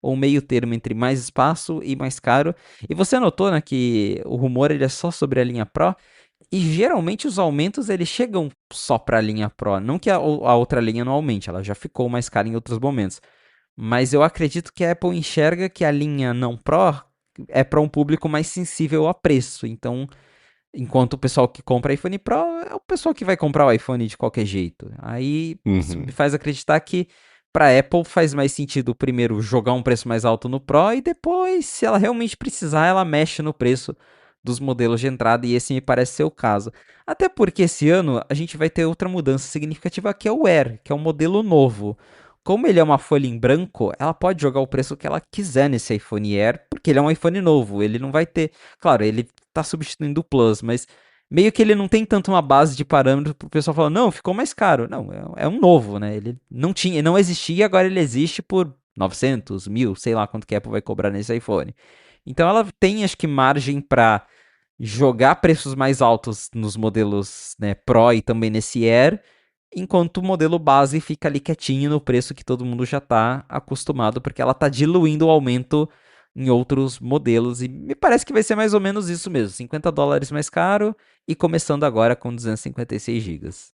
um meio termo entre mais espaço e mais caro. E você notou, né, que o rumor ele é só sobre a linha Pro, e geralmente os aumentos eles chegam só para a linha Pro, não que a outra linha não aumente, ela já ficou mais cara em outros momentos. Mas eu acredito que a Apple enxerga que a linha não Pro é para um público mais sensível a preço. Então, enquanto o pessoal que compra iPhone Pro é o pessoal que vai comprar o iPhone de qualquer jeito. Aí isso me faz acreditar que para a Apple faz mais sentido primeiro jogar um preço mais alto no Pro e depois, se ela realmente precisar, ela mexe no preço dos modelos de entrada e esse me parece ser o caso. Até porque esse ano a gente vai ter outra mudança significativa que é o Air, que é um modelo novo. Como ele é uma folha em branco, ela pode jogar o preço que ela quiser nesse iPhone Air, porque ele é um iPhone novo, ele não vai ter. Claro, ele tá substituindo o Plus, mas meio que ele não tem tanto uma base de parâmetro pro pessoal falar, não, ficou mais caro. Não, é um novo, né? Ele não existia, agora ele existe por 900, 1000, sei lá quanto que a Apple vai cobrar nesse iPhone. Então ela tem, acho que, margem para jogar preços mais altos nos modelos, né, Pro e também nesse Air, enquanto o modelo base fica ali quietinho no preço que todo mundo já está acostumado, porque ela está diluindo o aumento em outros modelos, e me parece que vai ser mais ou menos isso mesmo, $50 mais caro, e começando agora com 256 gigas.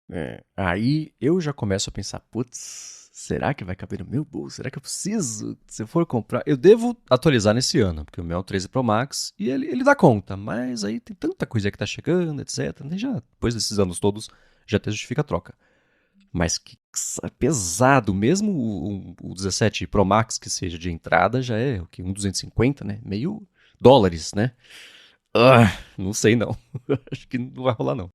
Aí eu já começo a pensar, putz, será que vai caber no meu bolso? Será que eu preciso? Se eu for comprar, eu devo atualizar nesse ano, porque o meu é o 13 Pro Max e ele dá conta, mas aí tem tanta coisa que tá chegando, etc. Já, depois desses anos todos, já até justifica a troca. Mas que pesado, mesmo o 17 Pro Max que seja de entrada já é o que, 1,250, né? Meio dólares, né? Não sei não. Acho que não vai rolar não.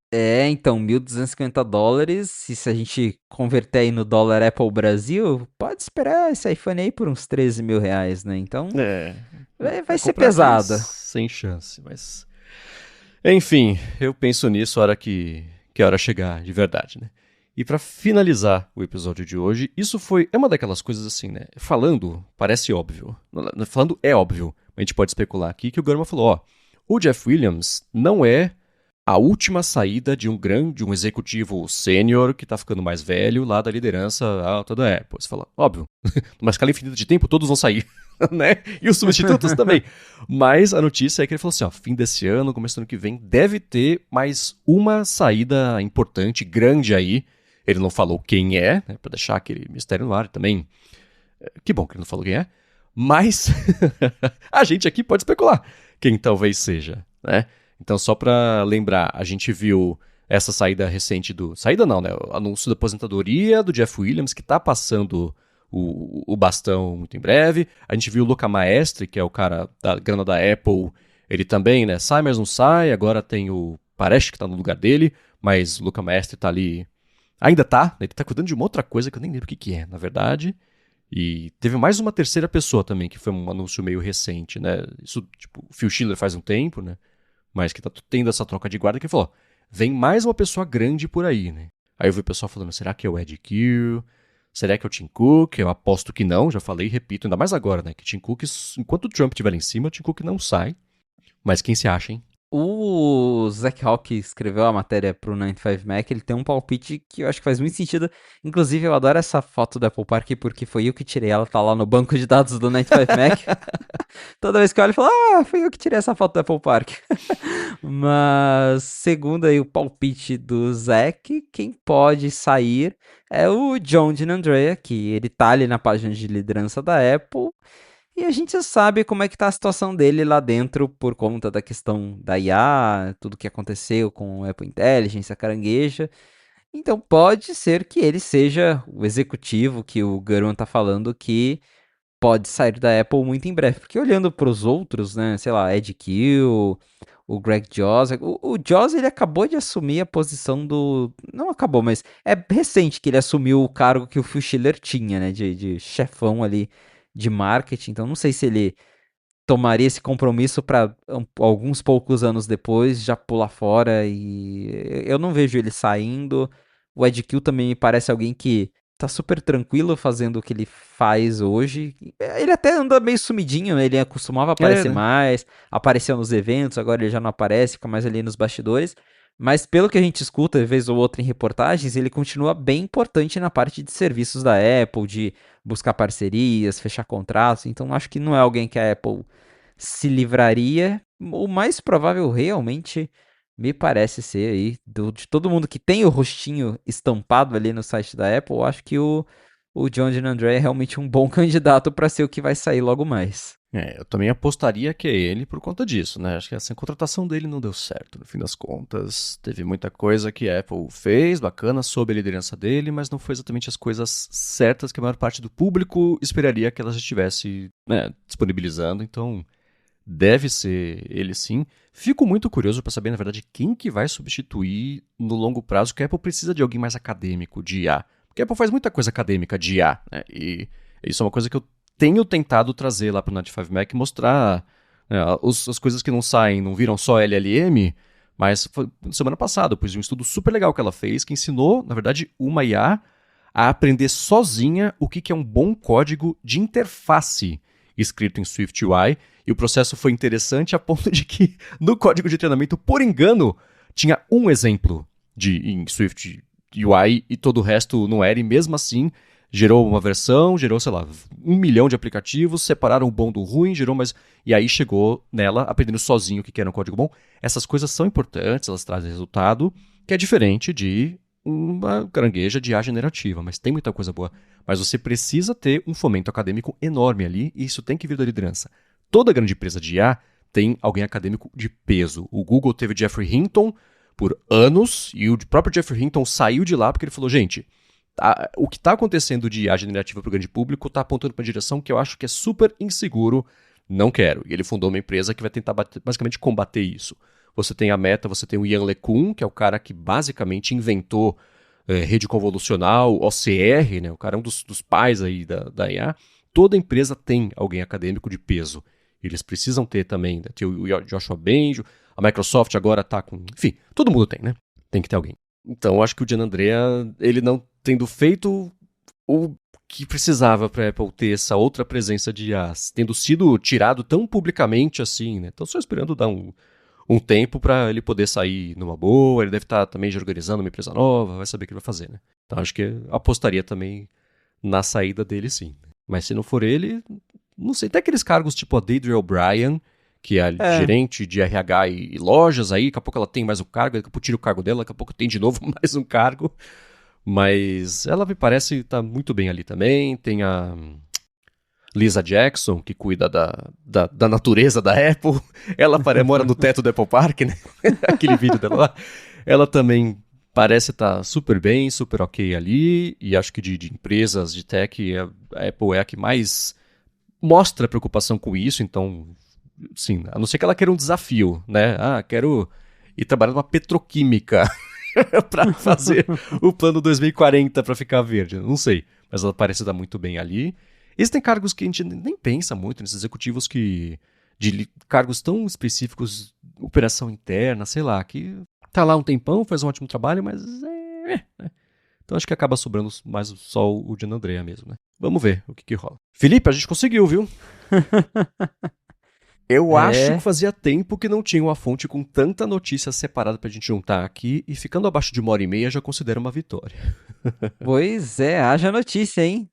Então, $1.250, e se a gente converter aí no dólar Apple Brasil, pode esperar esse iPhone aí por uns 13 mil reais, né? Então, É, vai pra ser comprar aqui pesada. sem chance, mas... Enfim, eu penso nisso a hora que a hora chegar, de verdade, né? E pra finalizar o episódio de hoje, é uma daquelas coisas assim, né? Falando, parece óbvio. Falando é óbvio, mas a gente pode especular aqui que o Gurman falou, ó, o Jeff Williams não é a última saída de um executivo sênior que tá ficando mais velho lá da liderança alta da Apple. Você fala, óbvio, numa escala infinita de tempo todos vão sair, né? E os substitutos também. Mas a notícia é que ele falou assim, ó, fim desse ano, começo do ano que vem, deve ter mais uma saída importante, grande aí. Ele não falou quem é, né, pra deixar aquele mistério no ar também. Que bom que ele não falou quem é. Mas a gente aqui pode especular quem talvez seja, né? Então, só pra lembrar, a gente viu essa saída recente do... Saída não, né? O anúncio da aposentadoria do Jeff Williams, que tá passando o bastão muito em breve. A gente viu o Luca Maestri, que é o cara da grana da Apple. Ele também, né? Sai, mas não sai. Agora tem o Paresh, que tá no lugar dele. Mas o Luca Maestri tá ali... Ainda tá. Ele tá cuidando de uma outra coisa que eu nem lembro o que é, na verdade. E teve mais uma terceira pessoa também, que foi um anúncio meio recente, né? Isso, tipo, o Phil Schiller faz um tempo, né? Mas que tá tendo essa troca de guarda, que ele falou, vem mais uma pessoa grande por aí, né? Aí eu vi o pessoal falando, será que é o Ed Kill? Será que é o Tim Cook? Eu aposto que não, já falei e repito, ainda mais agora, né? Que Tim Cook, enquanto o Trump estiver lá em cima, o Tim Cook não sai. Mas quem se acha, hein? O Zach Hawk escreveu a matéria pro 95 Mac, ele tem um palpite que eu acho que faz muito sentido. Inclusive, eu adoro essa foto do Apple Park porque foi eu que tirei ela, tá lá no banco de dados do 95 Mac. Toda vez que eu olho, eu falo, foi eu que tirei essa foto do Apple Park. Mas, segundo aí o palpite do Zach, quem pode sair é o John DiNandrea, que ele tá ali na página de liderança da Apple. E a gente já sabe como é que tá a situação dele lá dentro por conta da questão da IA, tudo que aconteceu com o Apple Intelligence, a carangueja. Então pode ser que ele seja o executivo que o Gurman tá falando que pode sair da Apple muito em breve. Porque olhando para os outros, né, sei lá, Ed Kill, o Greg Joss, o Joss ele acabou de assumir a posição do... Não acabou, mas é recente que ele assumiu o cargo que o Phil Schiller tinha, né, de chefão ali de marketing. Então não sei se ele tomaria esse compromisso para alguns poucos anos depois já pular fora e eu não vejo ele saindo. O Ed Kill também me parece alguém que tá super tranquilo fazendo o que ele faz hoje. Ele até anda meio sumidinho, ele costumava aparecer Né? mais, apareceu nos eventos, agora ele já não aparece, fica mais ali nos bastidores. Mas pelo que a gente escuta, de vez ou outra em reportagens, ele continua bem importante na parte de serviços da Apple, de buscar parcerias, fechar contratos. Então acho que não é alguém que a Apple se livraria. O mais provável realmente me parece ser aí, de todo mundo que tem o rostinho estampado ali no site da Apple, eu acho que o John DiNandrea é realmente um bom candidato para ser o que vai sair logo mais. Eu também apostaria que é ele por conta disso, né? Acho que essa contratação dele não deu certo, no fim das contas. Teve muita coisa que a Apple fez, bacana, sob a liderança dele, mas não foi exatamente as coisas certas que a maior parte do público esperaria que ela já estivesse, né, disponibilizando. Então, deve ser ele sim. Fico muito curioso para saber, na verdade, quem que vai substituir no longo prazo, que a Apple precisa de alguém mais acadêmico de IA. Porque a Apple faz muita coisa acadêmica de IA, né? E isso é uma coisa que eu tenho tentado trazer lá para o 95 Mac, mostrar, né, as coisas que não saem, não viram só LLM, mas foi semana passada, depois de um estudo super legal que ela fez, que ensinou, na verdade, uma IA a aprender sozinha o que é um bom código de interface escrito em SwiftUI, e o processo foi interessante a ponto de que no código de treinamento, por engano, tinha um exemplo em SwiftUI e todo o resto não era, e mesmo assim gerou uma versão, gerou, sei lá, 1 milhão de aplicativos, separaram o bom do ruim, gerou mais... E aí chegou nela, aprendendo sozinho o que era um código bom. Essas coisas são importantes, elas trazem resultado, que é diferente de uma carangueja de IA generativa, mas tem muita coisa boa. Mas você precisa ter um fomento acadêmico enorme ali, e isso tem que vir da liderança. Toda grande empresa de IA tem alguém acadêmico de peso. O Google teve Jeffrey Hinton por anos, e o próprio Jeffrey Hinton saiu de lá porque ele falou, gente, o que está acontecendo de IA generativa para o grande público está apontando para uma direção que eu acho que é super inseguro, não quero. E ele fundou uma empresa que vai tentar basicamente combater isso. Você tem a Meta, você tem o Yann LeCun, que é o cara que basicamente inventou rede convolucional, OCR, né? O cara é um dos pais aí da IA. Toda empresa tem alguém acadêmico de peso. Eles precisam ter também, né? Tem o Joshua Bengio, a Microsoft agora está com... Enfim, todo mundo tem, né? Tem que ter alguém. Então, eu acho que o DiNandrea, ele não tendo feito o que precisava para a Apple ter essa outra presença de IA, tendo sido tirado tão publicamente assim, né? Então, só esperando dar um um tempo para ele poder sair numa boa, ele deve estar também já organizando uma empresa nova, vai saber o que ele vai fazer, né? Então acho que eu apostaria também na saída dele, sim. Mas se não for ele, não sei, tem aqueles cargos tipo a Deidre O'Brien, que é a gerente de RH e lojas aí, daqui a pouco ela tem mais um cargo, daqui a pouco tira o cargo dela, daqui a pouco tem de novo mais um cargo. Mas ela me parece estar muito bem ali também. Tem a Lisa Jackson, que cuida da natureza da Apple. Ela mora no teto do Apple Park, né? Aquele vídeo dela lá. Ela também parece estar super bem, super ok ali. E acho que de empresas de tech, a Apple é a que mais mostra preocupação com isso. Então, sim, a não ser que ela queira um desafio, né? Quero ir trabalhar numa petroquímica para fazer o plano 2040 para ficar verde. Não sei, mas ela parece estar muito bem ali. Existem cargos que a gente nem pensa muito nesses executivos de cargos tão específicos, operação interna, sei lá, que tá lá um tempão, faz um ótimo trabalho, mas né? Então acho que acaba sobrando mais só o Gian Andrea mesmo, né? Vamos ver o que rola. Felipe, a gente conseguiu, viu? Eu acho que fazia tempo que não tinha uma fonte com tanta notícia separada pra gente juntar aqui, e ficando abaixo de 1h30 já considero uma vitória. Pois é, haja notícia, hein?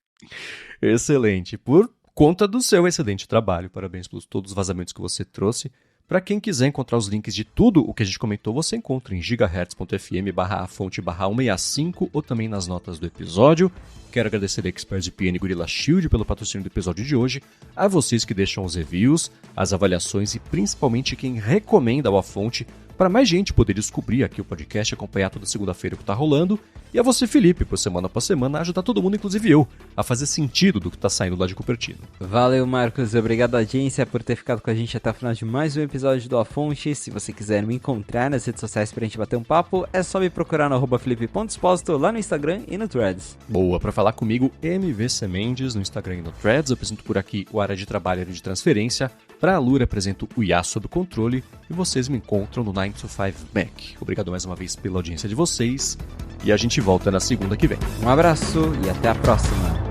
Excelente. Por conta do seu excelente trabalho. Parabéns por todos os vazamentos que você trouxe. Para quem quiser encontrar os links de tudo o que a gente comentou, você encontra em gigahertz.fm/afonte/165 ou também nas notas do episódio. Quero agradecer a ExpressVPN e Gorilla Shield pelo patrocínio do episódio de hoje, a vocês que deixam os reviews, as avaliações e principalmente quem recomenda o A Fonte para mais gente poder descobrir aqui o podcast, acompanhar toda segunda-feira o que está rolando, e a você, Felipe, por semana após semana, ajudar todo mundo, inclusive eu, a fazer sentido do que está saindo lá de Cupertino. Valeu, Marcos. Obrigado, audiência, por ter ficado com a gente até o final de mais um episódio do A Fonte. Se você quiser me encontrar nas redes sociais pra gente bater um papo, é só me procurar no @felipe.exposito lá no Instagram e no Threads. Boa, para falar comigo, MVC Mendes no Instagram e no Threads. Eu apresento por aqui o Área de Trabalho e de Transferência. Para a Lura, apresento o IA Sob Controle. E vocês me encontram no 9to5Mac. Obrigado mais uma vez pela audiência de vocês. E a gente volta na segunda que vem. Um abraço e até a próxima.